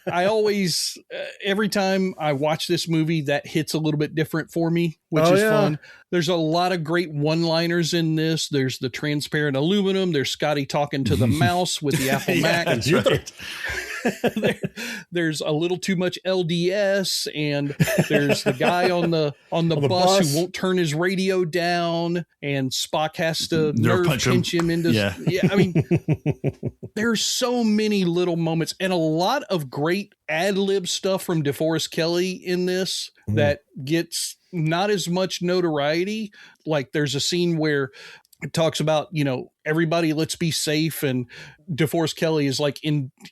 I always, every time I watch this movie, that hits a little bit different for me, which is fun. There's a lot of great one-liners in this. There's the transparent aluminum. There's Scotty talking to the mouse with the Apple Mac. That's right. There's a little too much LDS, and there's the guy on the bus who won't turn his radio down, and Spock has to nerve pinch him into. Yeah, I mean, there's so many little moments and a lot of great ad-lib stuff from DeForest Kelley in this that gets not as much notoriety. Like there's a scene where it talks about, everybody, let's be safe. And DeForest Kelley is like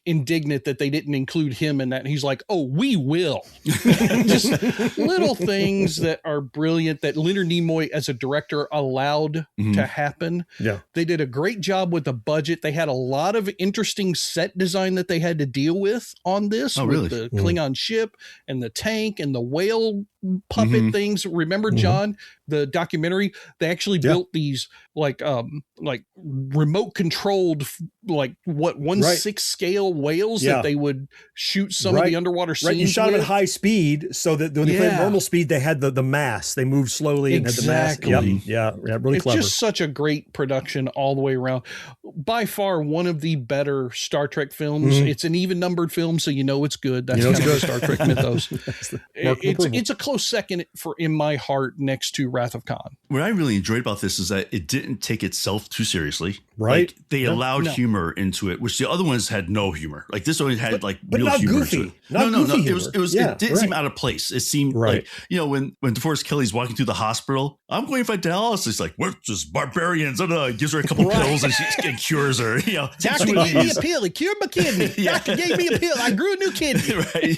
indignant that they didn't include him in that. And he's like, oh, we will. Just little things that are brilliant that Leonard Nimoy as a director allowed to happen. Yeah. They did a great job with the budget. They had a lot of interesting set design that they had to deal with on this. With the Klingon ship and the tank and the whale puppet things. Remember, John, the documentary, they actually built these like remote controlled, like 1/6 scale whales that they would shoot some of the underwater scenes. Right, you shot with. them at high speed so that when they played normal speed, they had the mass. They moved slowly and had the mass. Yep. Yeah, really clever. It's just such a great production all the way around. By far one of the better Star Trek films. It's an even numbered film, so it's good. That's kind of the Star Trek mythos. It's a close second in my heart next to Wrath of Khan. What I really enjoyed about this is that it didn't take itself too seriously. Right. Like, they allowed humor into it, which the other ones had no humor. Like this one had but real not humor goofy. to it. Not No. goofy It didn't seem out of place. It seemed like, when DeForest Kelley's walking through the hospital, I'm going for Dallas. It's like, we're just barbarians. He gives her a couple pills and she cures her. Doctor gave me a pill. He cured my kidney. Doctor gave me a pill. I grew a new kidney. Right.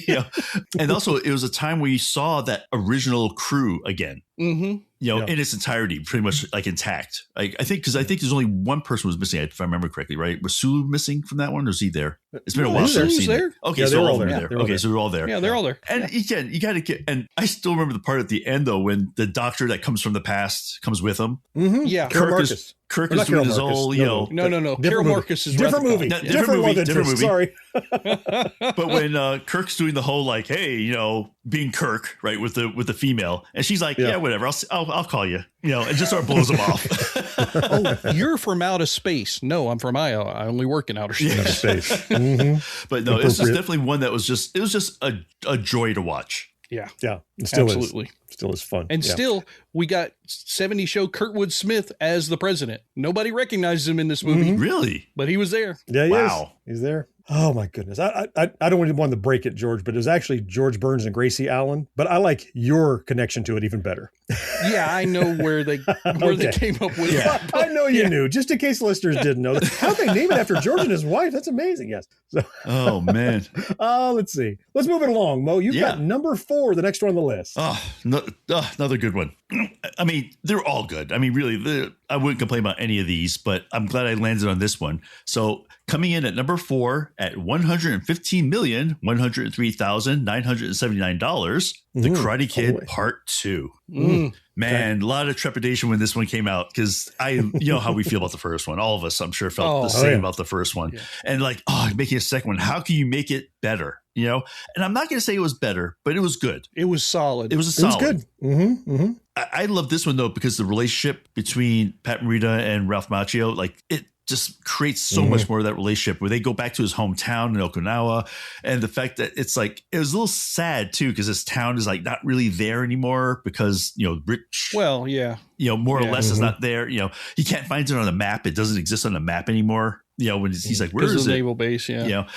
And also it was a time where you saw that original crew again. In its entirety, pretty much like intact. I think there's only one person who was missing, if I remember correctly, right? Was Sulu missing from that one, or was he there? It's been a while since I've seen it. Okay, so all of them are there. Okay, so they're all there. Yeah, they're all there. And you got to get. And I still remember the part at the end though, when the doctor that comes from the past comes with him. Yeah, Kirk is doing his whole, No. Carol Marcus is different movie. Different movie. Sorry. But when Kirk's doing the whole like, hey, being Kirk, right, with the female, and she's like, yeah whatever, I'll call you, and just sort of blows him off. Oh, you're from outer space. No, I'm from Iowa. I only work in outer space. But no, it's just definitely one that was just a joy to watch. Yeah. It still absolutely. Still is fun. And still, we got 70 show Kurtwood Smith as the president. Nobody recognizes him in this movie. Really? But he was there. Yeah, he is. He's there. Oh my goodness. I don't want to break it, George, but it was actually George Burns and Gracie Allen. But I like your connection to it even better. Yeah, I know where they came up with it. I know you knew, just in case listeners didn't know. How'd they name it after George and his wife? That's amazing. Yes. So, oh man. Let's see. Let's move it along, Mo. You've got number 4, the next one on the list. Another good one. I mean, they're all good. I mean, really, I wouldn't complain about any of these, but I'm glad I landed on this one. So coming in at number 4 at $115,103,979, The Karate Kid Part 2. Man, a lot of trepidation when this one came out, because how we feel about the first one. All of us, I'm sure, felt the same about the first one. Yeah. And like, making a second one, how can you make it better? And I'm not going to say it was better, but it was good. It was solid. It was solid. It was good. I love this one though, because the relationship between Pat Morita and Ralph Macchio, like it just creates so much more of that relationship where they go back to his hometown in Okinawa, and the fact that it's like, it was a little sad too, because his town is like not really there anymore because, Rich, well, yeah, more or less is not there. He can't find it on the map. It doesn't exist on the map anymore. When he's like, where is it? Naval base. Yeah.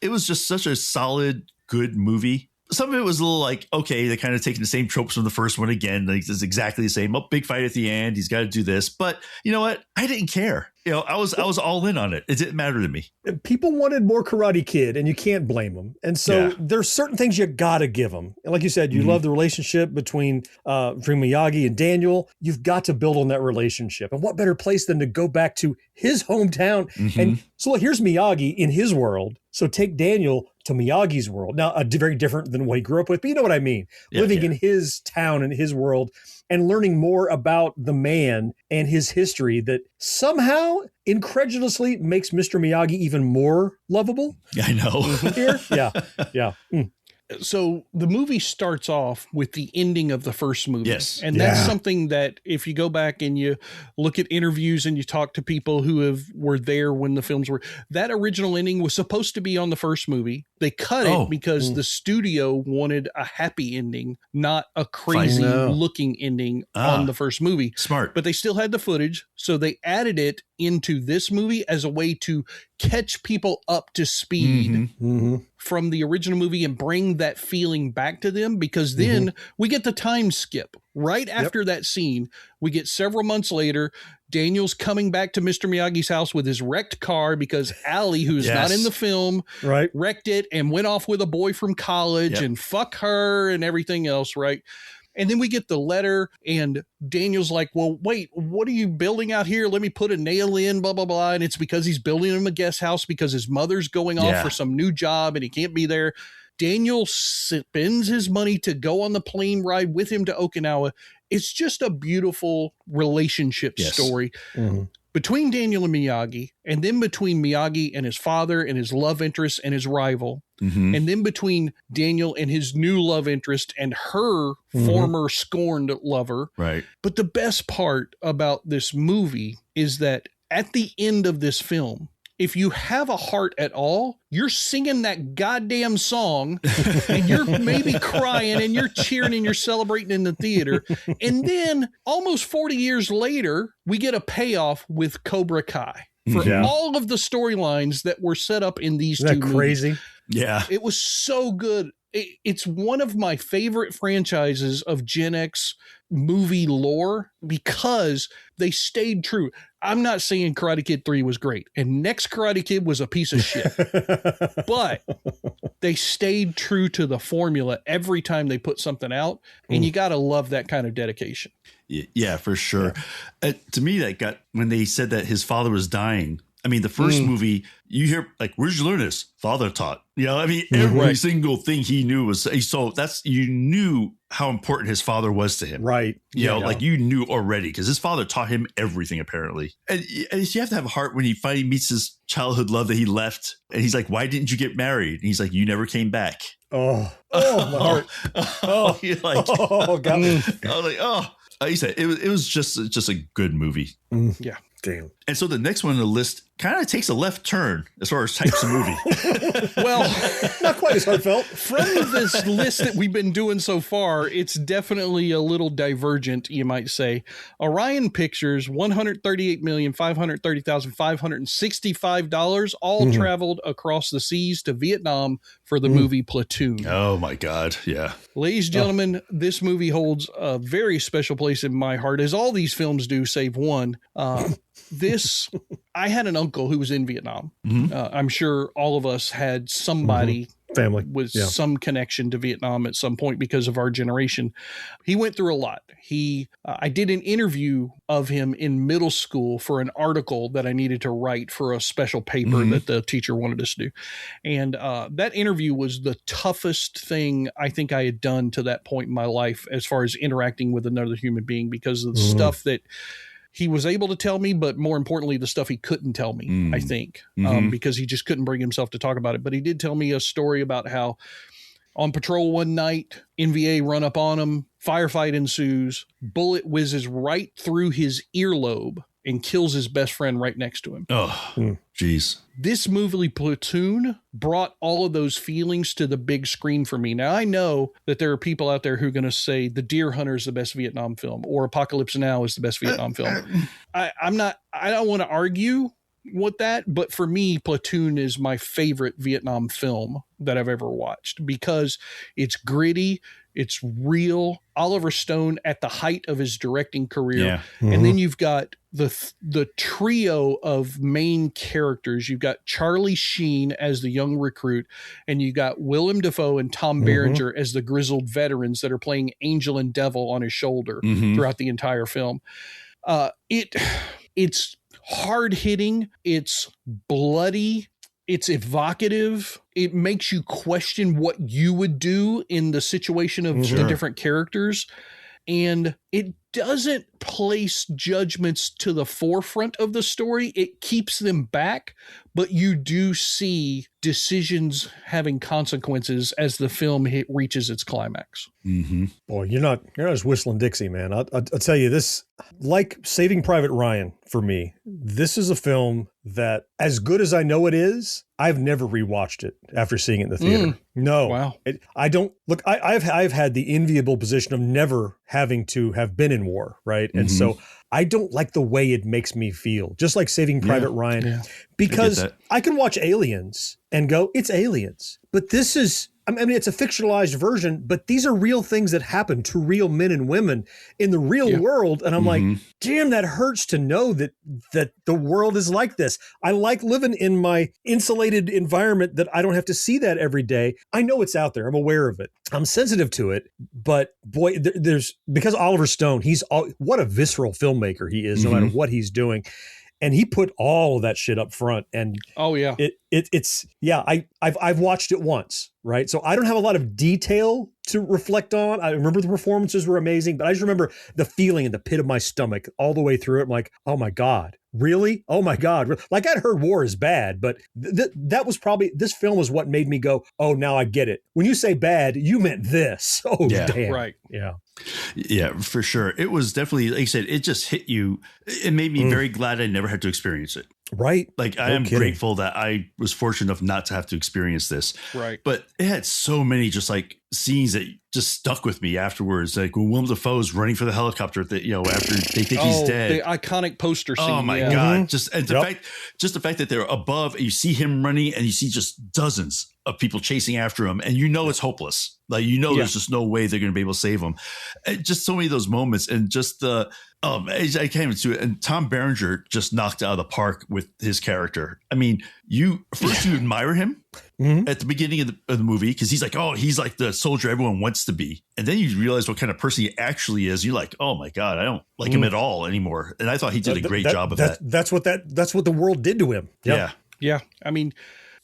It was just such a solid, good movie. Some of it was a little like, okay, they're kind of taking the same tropes from the first one again. Like, it's exactly the same. Big fight at the end. He's got to do this. But you know what? I didn't care. I was all in on it. It didn't matter to me. People wanted more Karate Kid, and you can't blame them. And so there's certain things you gotta give them. And like you said, you love the relationship between Miyagi and Daniel. You've got to build on that relationship. And what better place than to go back to his hometown? And so here's Miyagi in his world. So take Daniel to Miyagi's world. Now, very different than what he grew up with, but you know what I mean. Living in his town and his world and learning more about the man and his history that somehow incredulously makes Mr. Miyagi even more lovable. I know. Here? Yeah. So the movie starts off with the ending of the first movie. Yes. And that's something that if you go back and you look at interviews and you talk to people who were there when the films were, that original ending was supposed to be on the first movie. They cut it because the studio wanted a happy ending, not a crazy looking ending on the first movie. Smart. But they still had the footage. So they added it into this movie as a way to catch people up to speed from the original movie and bring that feeling back to them, because then we get the time skip. Right after that scene, we get several months later, Daniel's coming back to Mr. Miyagi's house with his wrecked car because Allie, who's not in the film, wrecked it and went off with a boy from college and fuck her and everything else, right? And then we get the letter and Daniel's like, well, wait, what are you building out here? Let me put a nail in, blah, blah, blah. And it's because he's building him a guest house because his mother's going off for some new job and he can't be there. Daniel spends his money to go on the plane ride with him to Okinawa. It's just a beautiful relationship story between Daniel and Miyagi, and then between Miyagi and his father and his love interest and his rival. And then between Daniel and his new love interest and her former scorned lover. Right. But the best part about this movie is that at the end of this film, if you have a heart at all, you're singing that goddamn song and you're maybe crying and you're cheering and you're celebrating in the theater. And then almost 40 years later, we get a payoff with Cobra Kai for all of the storylines that were set up in these two movies. Crazy? Yeah. It was so good. It's one of my favorite franchises of Gen X movie lore because they stayed true. I'm not saying Karate Kid 3 was great and Next Karate Kid was a piece of shit, but they stayed true to the formula every time they put something out. And you got to love that kind of dedication. Yeah, for sure. To me, that got when they said that his father was dying. I mean, the first movie, you hear like, where'd you learn this? Father taught. You know, I mean, every single thing he knew was so you knew how important his father was to him. Right. You know, like you knew already because his father taught him everything, apparently. And you have to have a heart when he finally meets his childhood love that he left. And he's like, why didn't you get married? And he's like, you never came back. My heart. You're like, God. I was like, he said it was just a good movie. Yeah. Damn. And so the next one on the list kind of takes a left turn as far as types of movie. Well, not quite as heartfelt. From this list that we've been doing so far, it's definitely a little divergent, you might say. Orion Pictures, $138,530,565, all traveled across the seas to Vietnam for the movie Platoon. Oh my God. Yeah. Ladies and gentlemen, this movie holds a very special place in my heart, as all these films do, save one. I had an uncle who was in Vietnam. I'm sure all of us had somebody family with some connection to Vietnam at some point because of our generation. He went through a lot. I did an interview of him in middle school for an article that I needed to write for a special paper that the teacher wanted us to do. And that interview was the toughest thing I think I had done to that point in my life as far as interacting with another human being because of the stuff that he was able to tell me, but more importantly, the stuff he couldn't tell me, I think, because he just couldn't bring himself to talk about it. But he did tell me a story about how on patrol one night, NVA run up on him, firefight ensues, bullet whizzes right through his earlobe and kills his best friend right next to him. Oh, geez. This movie Platoon brought all of those feelings to the big screen for me. Now, I know that there are people out there who are going to say The Deer Hunter is the best Vietnam film or Apocalypse Now is the best Vietnam film. I don't want to argue with that, but for me, Platoon is my favorite Vietnam film that I've ever watched because it's gritty. It's real. Oliver Stone at the height of his directing career. Yeah. And then you've got the trio of main characters. You've got Charlie Sheen as the young recruit, and you got Willem Dafoe and Tom Berenger as the grizzled veterans that are playing angel and devil on his shoulder throughout the entire film. It's hard hitting. It's bloody. It's evocative. It makes you question what you would do in the situation of the different characters. And it doesn't place judgments to the forefront of the story. It keeps them back, but you do see decisions having consequences as the film reaches its climax. Boy, you're not just whistling Dixie, man. I'll tell you this, like Saving Private Ryan for me, this is a film that, as good as I know it is, I've never rewatched it after seeing it in the theater. No. Wow. I don't look, I've had the enviable position of never having to have been in war. Right. And so I don't like the way it makes me feel, just like Saving Private Ryan, because I can watch Aliens and go, it's Aliens, but this is, I mean, it's a fictionalized version, but these are real things that happen to real men and women in the real world. And I'm like, damn, that hurts to know that the world is like this. I like living in my insulated environment that I don't have to see that every day. I know it's out there. I'm aware of it. I'm sensitive to it, but boy, there's, because Oliver Stone, what a visceral filmmaker he is, no matter what he's doing. And he put all of that shit up front. And I've watched it once, right? So I don't have a lot of detail to reflect on. I remember the performances were amazing, but I just remember the feeling in the pit of my stomach all the way through it. I'm like, oh my God, really? Oh my God. Like, I'd heard war is bad, but that was probably, this film was what made me go, oh, now I get it. When you say bad, you meant this. Oh, damn. Right. Yeah. Yeah, for sure. It was definitely, like you said, it just hit you. It made me very glad I never had to experience it. Right. Like, I am grateful that I was fortunate enough not to have to experience this. Right. But it had so many just like scenes that just stuck with me afterwards. Like when Willem Dafoe's running for the helicopter, that, after they think he's dead. The iconic poster scene. Oh my God. Just the fact that they're above and you see him running and you see just dozens of people chasing after him, and it's hopeless. Like, there's just no way they're going to be able to save him. And just so many of those moments, and just the I can't even do it. And Tom Berenger just knocked it out of the park with his character. I mean, you admire him at the beginning of the movie because he's like the soldier everyone wants to be, and then you realize what kind of person he actually is. You're like, oh my God, I don't like him at all anymore. And I thought he did a great job of that. That's what the world did to him. Yep. Yeah. I mean,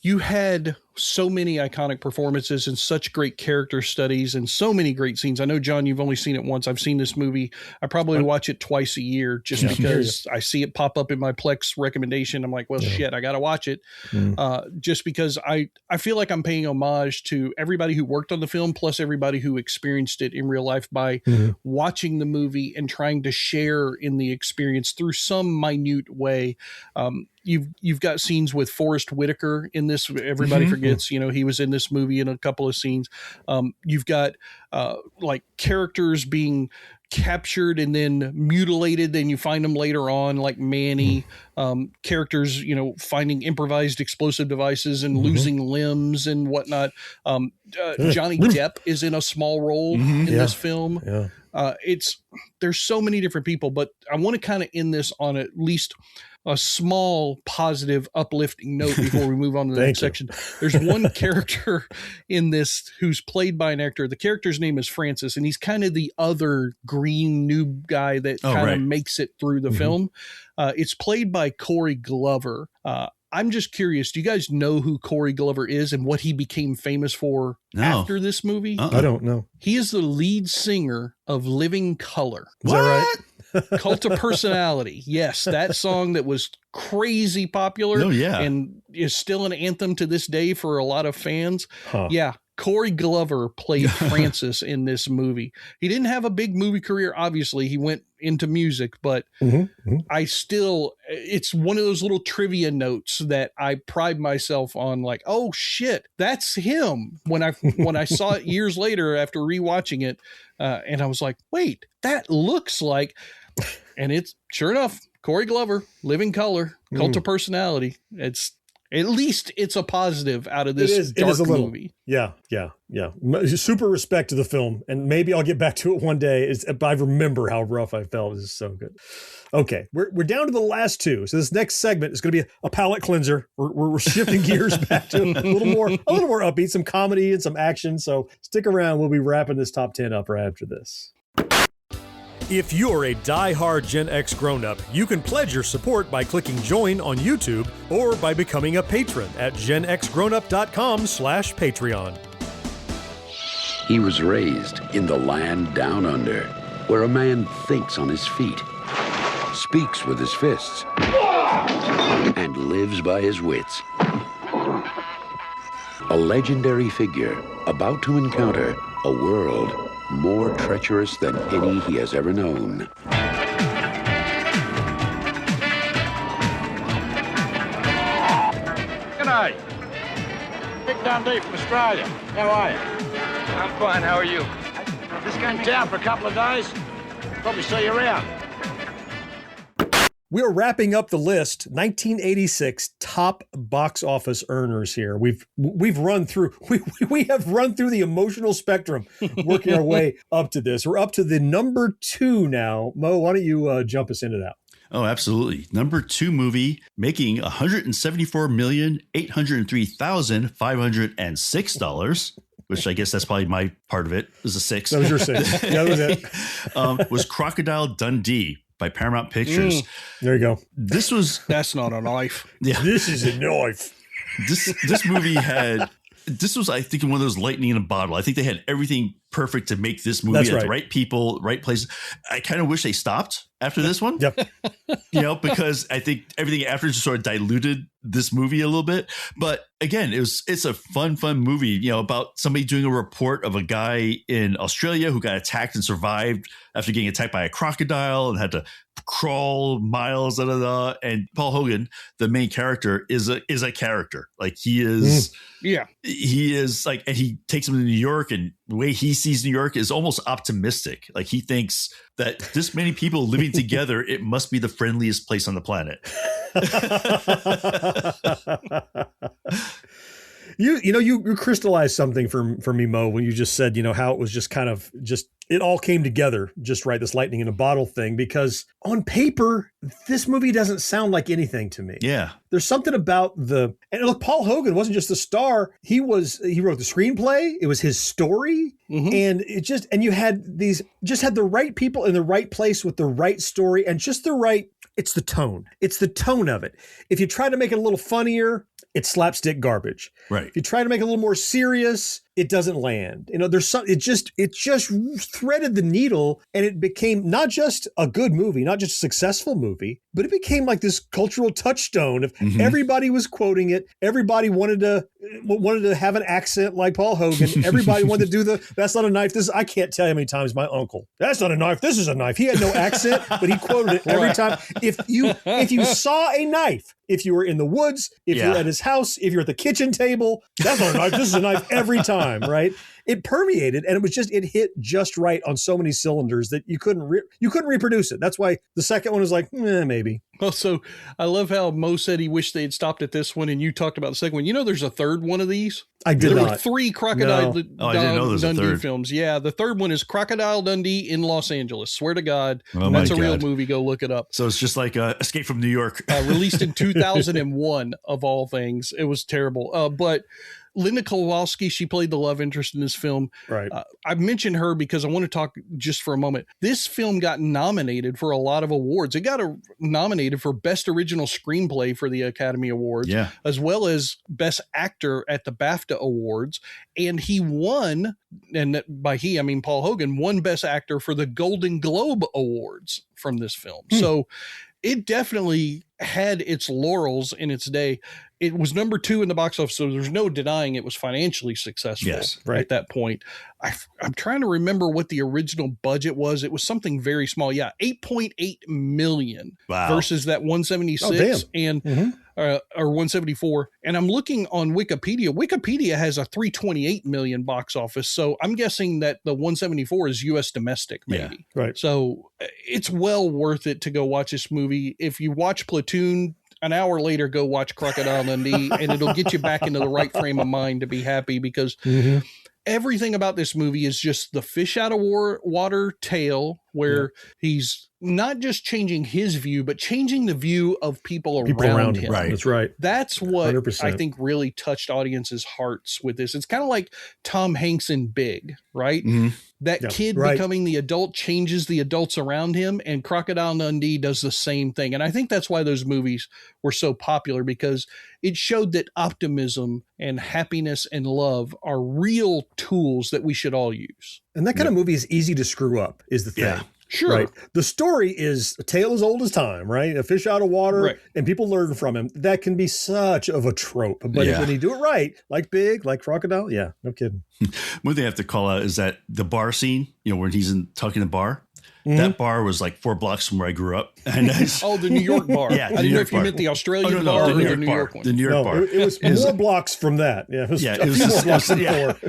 you had so many iconic performances and such great character studies and so many great scenes. I know, John, you've only seen it once. I've seen this movie. I probably watch it twice a year just because I see it pop up in my Plex recommendation. I'm like, well, shit, I got to watch it. Just because I feel like I'm paying homage to everybody who worked on the film, plus everybody who experienced it in real life by watching the movie and trying to share in the experience through some minute way. You've got scenes with Forrest Whitaker in this. Everybody forgets, he was in this movie in a couple of scenes. You've got like characters being captured and then mutilated, then you find them later on, like Manny. Characters, finding improvised explosive devices and losing limbs and whatnot. Johnny Depp is in a small role in this film. There's so many different people, but I want to kind of end this on at least a small, positive, uplifting note before we move on to the next section. There's one character in this who's played by an actor. The character's name is Francis, and he's kind of the other green noob guy that kind of makes it through the film. It's played by Corey Glover. I'm just curious, do you guys know who Corey Glover is and what he became famous for after this movie? I don't know. He is the lead singer of Living Color. Is that right? Cult of Personality. Yes, that song that was crazy popular and is still an anthem to this day for a lot of fans. Yeah. Corey Glover played Francis in this movie. He didn't have a big movie career. Obviously, he went into music, but it's one of those little trivia notes that I pride myself on, like, oh shit, that's him. When I saw it years later after rewatching it, and I was like, wait, that looks like, and it's sure enough, Corey Glover, Living Color, Cult of Personality. At least it's a positive out of this dark movie. Yeah. Super respect to the film, and maybe I'll get back to it one day. I remember how rough I felt. It's so good. Okay, we're down to the last two. So this next segment is going to be a palate cleanser. We're shifting gears back to a little more upbeat, some comedy and some action. So stick around. We'll be wrapping this top 10 up right after this. If you're a die-hard Gen X grown-up, you can pledge your support by clicking join on YouTube or by becoming a patron at genxgrownup.com/Patreon. He was raised in the land down under, where a man thinks on his feet, speaks with his fists, and lives by his wits. A legendary figure about to encounter a world more treacherous than any he has ever known. G'day. Big Dundee from Australia. How are you? I'm fine. How are you? Just came down for a couple of days. Probably see you around. We're wrapping up the list. 1986 top box office earners here. We have run through the emotional spectrum, working our way up to this. We're up to the number 2 now. Mo, why don't you jump us into that? Oh, absolutely. Number 2 movie making $174,803,506, which I guess that's probably my part of it. It was a 6. That was your 6. Yeah, that was it. Was Crocodile Dundee by Paramount Pictures. There you go. That's not a knife. Yeah. This is a knife. This movie was, I think, one of those lightning in a bottle. I think they had everything perfect to make this movie. That's at right. The right people, right places. I kind of wish they stopped after this one. Yep. Because I think everything after just sort of diluted this movie a little bit. But again, it's a fun movie, about somebody doing a report of a guy in Australia who got attacked and survived after getting attacked by a crocodile and had to crawl miles, and Paul Hogan, the main character, is a character. Like he is, he is like, and he takes him to New York, and the way he sees New York is almost optimistic. Like he thinks that this many people living together, it must be the friendliest place on the planet. You crystallized something for me, Mo, when you just said, how it was just kind of it all came together just right, this lightning in a bottle thing, because on paper, this movie doesn't sound like anything to me. Yeah. There's something about and look, Paul Hogan wasn't just the star. He wrote the screenplay. It was his story. Mm-hmm. And you had the right people in the right place with the right story and just the right, it's the tone. It's the tone of it. If you try to make it a little funnier, it's slapstick garbage. Right. If you try to make it a little more serious, it doesn't land. There's some. It just threaded the needle, and it became not just a good movie, not just a successful movie, but it became like this cultural touchstone. Of everybody was quoting it. Everybody wanted to have an accent like Paul Hogan. Everybody wanted to do "That's not a knife." I can't tell you how many times my uncle. That's not a knife. This is a knife. He had no accent, but he quoted it every time. If you saw a knife, if you were in the woods, if you're at his house, if you're at the kitchen table, that's not a knife. This is a knife every time, right? It permeated, and it hit just right on so many cylinders that you couldn't reproduce it. That's why the second one was like, maybe. Also, I love how Mo said he wished they had stopped at this one, and you talked about the second one. There's a third one of these. I did There not. were 3 Crocodile I didn't know there was a Dundee third. films. Yeah, the third one is Crocodile Dundee in Los Angeles. Swear to God, Oh that's my a real God. movie. Go look it up. So it's just like Escape from New York. Released in 2001, of all things. It was terrible. But Linda Kowalski, she played the love interest in this film. Right. I mentioned her because I want to talk just for a moment. This film got nominated for a lot of awards. It got nominated for Best Original Screenplay for the Academy Awards, as well as Best Actor at the BAFTA Awards. And he won, and by he, I mean Paul Hogan, won Best Actor for the Golden Globe Awards from this film. So it definitely had its laurels in its day. It was number 2 in the box office, so there's no denying it was financially successful at that point. I'm trying to remember what the original budget was. It was something very small. Yeah, $8.8 million versus that 176 or 174. And I'm looking on Wikipedia. Wikipedia has a $328 million box office, so I'm guessing that the 174 is U.S. domestic, maybe. Yeah, right. So it's well worth it to go watch this movie. If you watch Platoon, an hour later, go watch Crocodile Dundee, and it'll get you back into the right frame of mind to be happy, because everything about this movie is just the fish out of water tale, where he's not just changing his view, but changing the view of people around him. Right. That's right. That's what 100%. I think really touched audiences' hearts with this. It's kind of like Tom Hanks in Big, right? That kid becoming the adult changes the adults around him, and Crocodile Dundee does the same thing. And I think that's why those movies were so popular, because it showed that optimism and happiness and love are real tools that we should all use. And that kind of movie is easy to screw up, is the thing. Yeah. Sure. Right. The story is a tale as old as time, right? A fish out of water, and people learn from him. That can be such of a trope. But when you do it right, like Big, like Crocodile, no kidding. One thing I have to call out is that the bar scene, when he's talking the bar, that bar was like 4 blocks from where I grew up. And the New York bar. Yeah, I didn't know if you meant the Australian bar or the New York one. The New York bar. It was more blocks from that. Yeah, it was a few more blocks than 4.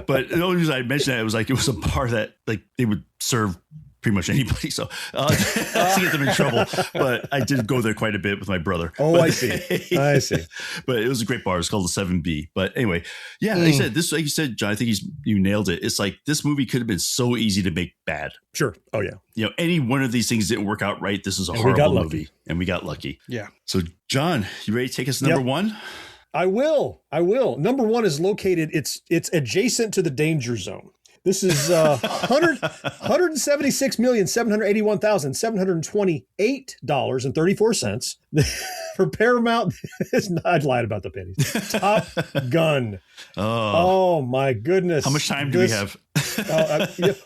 But the only reason I mentioned that, it was a bar that they would serve pretty much anybody. So to get them in trouble. But I did go there quite a bit with my brother. I see. I see. But it was a great bar. It's called the 7B. But anyway, like I said, this, like you said, John, I think you nailed it. It's like this movie could have been so easy to make bad. Sure. Oh yeah. Any one of these things didn't work out right. This is a horrible movie. And we got lucky. Yeah. So John, you ready to take us to number 1? I will. Number 1 is located. It's adjacent to the danger zone. This is $176,781,728.34 for Paramount. I lied about the pennies. Top Gun. Oh my goodness! How much time do we have?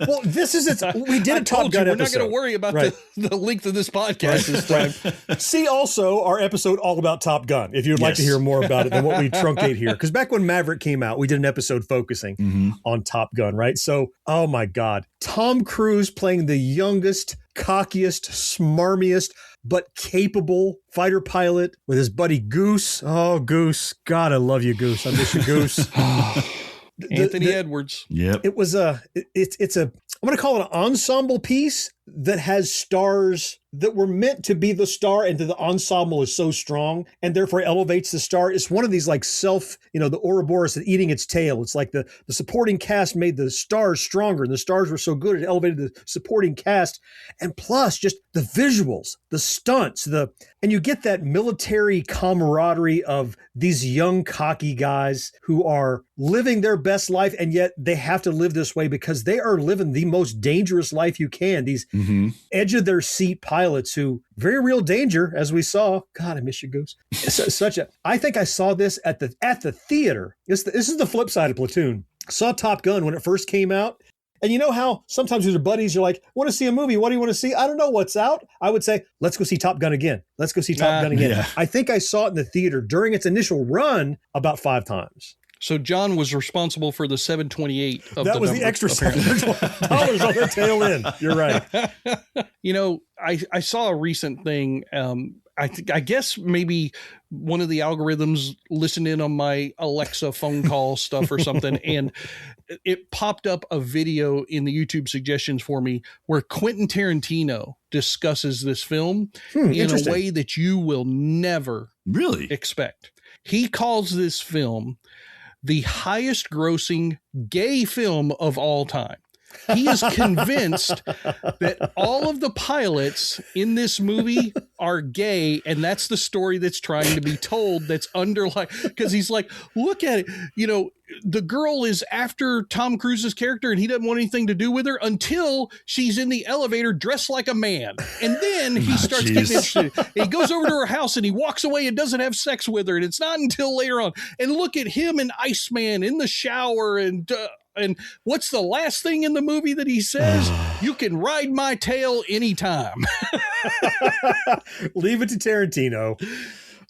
Well, this is we did a Top Gun episode. We're not going to worry about the length of this podcast this time. See also our episode all about Top Gun if you would like to hear more about it than what we truncate here. Because back when Maverick came out, we did an episode focusing on Top Gun, right? So, oh my God, Tom Cruise playing the youngest, cockiest, smarmiest, but capable fighter pilot with his buddy Goose. Oh, Goose. God, I love you, Goose. I miss you, Goose. Anthony Edwards. Yep. It was it's I'm going to call it an ensemble piece that has stars that were meant to be the star, and the ensemble is so strong and therefore elevates the star. It's one of these like the Ouroboros eating its tail. It's like the supporting cast made the stars stronger, and the stars were so good it elevated the supporting cast. And plus just the visuals, the stunts, and you get that military camaraderie of these young cocky guys who are living their best life, and yet they have to live this way because they are living the most dangerous life you can. These edge of their seat pilots who very real danger, as we saw. God, I miss you, Goose. I think I saw this at the theater. This is the flip side of Platoon. Saw Top Gun when it first came out. And you know how sometimes with your buddies, you're like, want to see a movie. What do you want to see? I don't know what's out. I would say, let's go see Top Gun again. Let's go see Top Gun again. Yeah. I think I saw it in the theater during its initial run about 5 times. So John was responsible for the 728 of that was number, the extra $7 on the tail end. You're right. I saw a recent thing. I guess maybe one of the algorithms listened in on my Alexa phone call stuff or something, and it popped up a video in the YouTube suggestions for me where Quentin Tarantino discusses this film in a way that you will never really expect. He calls this film the highest grossing gay film of all time. He is convinced that all of the pilots in this movie are gay, and that's the story that's trying to be told. That's underlying, because he's like, look at it. The girl is after Tom Cruise's character, and he doesn't want anything to do with her until she's in the elevator dressed like a man. And then he starts getting interested. He goes over to her house and he walks away and doesn't have sex with her. And it's not until later on. And look at him and Iceman in the shower. And what's the last thing in the movie that he says? You can ride my tail anytime. Leave it to Tarantino.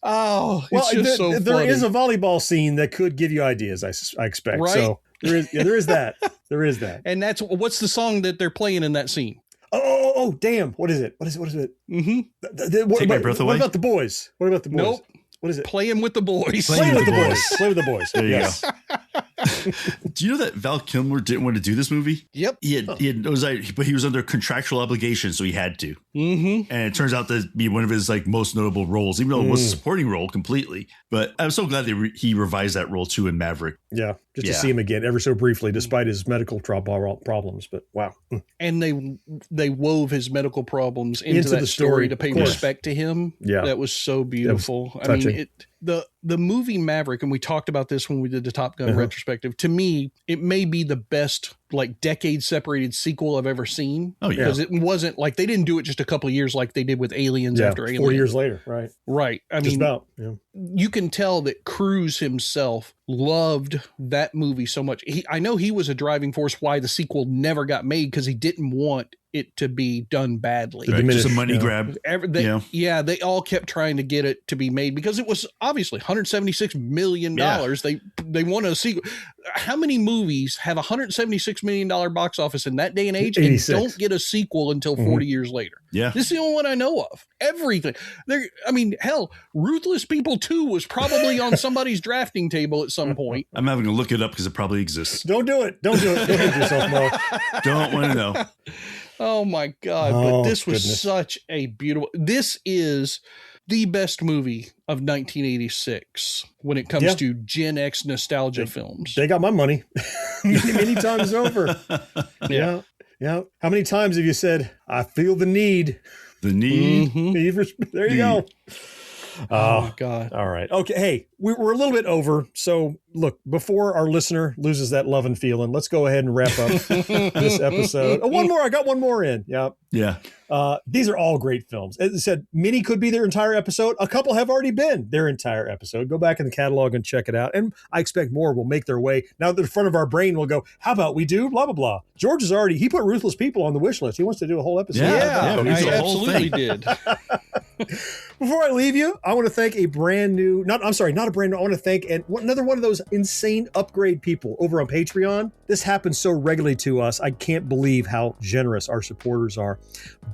Oh, it's just so funny. There is a volleyball scene that could give you ideas, I expect. Right? So there is that. There is that. And what's the song that they're playing in that scene? Oh, damn. What is it? Mm-hmm. Take my breath away. What about the boys? Nope. What is it? Playing with the boys. Play with the boys. Play with the boys. There you go. Do you know that Val Kilmer didn't want to do this movie? Yep. But he was under contractual obligation, so he had to. Mm-hmm. And it turns out to be one of his like most notable roles, even though it was a supporting role completely. But I'm so glad that he revised that role too in Maverick. Yeah, just to see him again ever so briefly, despite his medical problems. But wow. And they wove his medical problems into that the story to pay respect to him. Yeah, that was so beautiful. I mean, the movie Maverick, and we talked about this when we did the Top Gun retrospective. To me, it may be the best like decade separated sequel I've ever seen. Oh yeah, because it wasn't like they didn't do it just a couple of years like they did with Aliens after Aliens. 4 years later, right? I mean, you can tell that Cruise himself loved that movie so much. I know he was a driving force why the sequel never got made, because he didn't want it to be done badly. Right, just a money grab. They all kept trying to get it to be made because it was obviously $176 million. They want a sequel. How many movies have $176 million box office in that day and age 86. and don't get a sequel until 40 years later? Yeah. This is the only one I know of. Everything. Hell, Ruthless People 2 was probably on somebody's drafting table at some point. I'm having to look it up because it probably exists. Don't do it. Don't hit yourself, Mo. Don't want to know. Oh my God. But this was such a beautiful, this is the best movie of 1986 when it comes to Gen X nostalgia films. They got my money many times over. Yeah. How many times have you said, I feel the need? The need. Mm-hmm. There you go. Oh my God. All right. Okay. Hey, we're a little bit over. So look, before our listener loses that love and feeling, let's go ahead and wrap up this episode. Oh, one more. I got one more in. Yeah. These are all great films. As I said, many could be their entire episode. A couple have already been their entire episode. Go back in the catalog and check it out. And I expect more will make their way. Now the front of our brain will go, how about we do blah, blah, blah. George is he put Ruthless People on the wish list. He wants to do a whole episode. Yeah, I absolutely did. Before I leave you, I want to thank I want to thank another one of those insane upgrade people over on Patreon. This happens so regularly to us. I can't believe how generous our supporters are.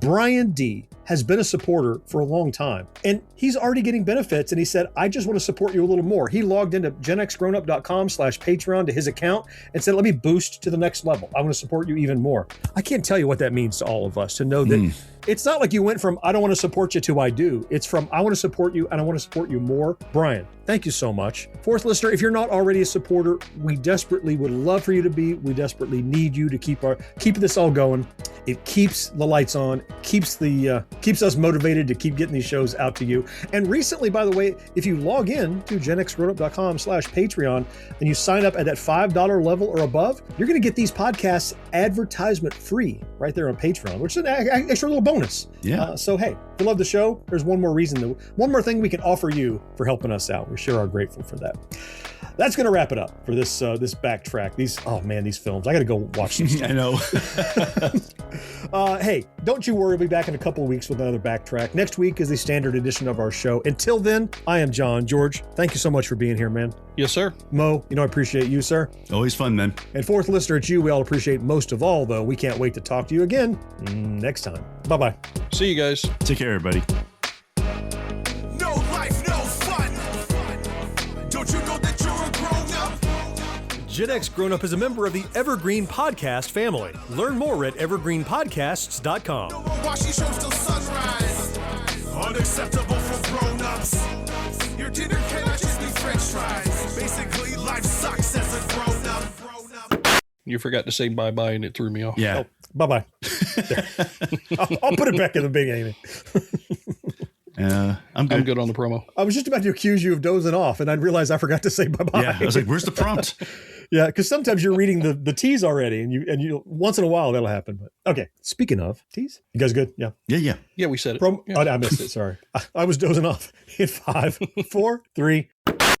Brian D has been a supporter for a long time, and he's already getting benefits. And he said, I just want to support you a little more. He logged into GenXGrownUp.com/Patreon to his account and said, let me boost to the next level. I want to support you even more. I can't tell you what that means to all of us to know that it's not like you went from, I don't want to support you to I do. It's from, I want to support you and I want to support you more. Brian, thank you so much. Fourth listener, if you're not already a supporter, we desperately would love for you to be. We desperately need you to keep this all going. It keeps the lights on, keeps us motivated to keep getting these shows out to you. And recently, by the way, if you log in to GenXGrownUp.com/Patreon and you sign up at that $5 level or above, you're going to get these podcasts advertisement free right there on Patreon, which is an extra little bonus. Yeah. So hey, if you love the show, there's one more thing we can offer you for helping us out. We sure are grateful for that. That's going to wrap it up for this backtrack. These films. I got to go watch some stuff. I know. Hey, don't you worry. We'll be back in a couple of weeks with another backtrack. Next week is the standard edition of our show. Until then, I am John. George, thank you so much for being here, man. Yes, sir. Mo, I appreciate you, sir. Always fun, man. And fourth listener, it's you we all appreciate most of all, though. We can't wait to talk to you again next time. Bye-bye. See you guys. Take care, everybody. No life, no fun. Don't you know that you're a grown-up? Gen X Grown Up is a member of the Evergreen Podcast family. Learn more at evergreenpodcasts.com. Watching shows till sunrise. Unacceptable for grown-ups. Your dinner cannot just be french fries. Basically, life sucks as a grown-up. You forgot to say bye-bye and it threw me off. Yeah. Oh, bye-bye. I'll put it back in the beginning. I'm good on the promo. I was just about to accuse you of dozing off, and I realized I forgot to say bye-bye. Yeah, I was like, where's the prompt? Yeah, because sometimes you're reading the teas already, and you once in a while that'll happen. But okay, speaking of teas, you guys good? Yeah. Yeah, we said it. I missed it. Sorry, I was dozing off. In 5, 4, 3.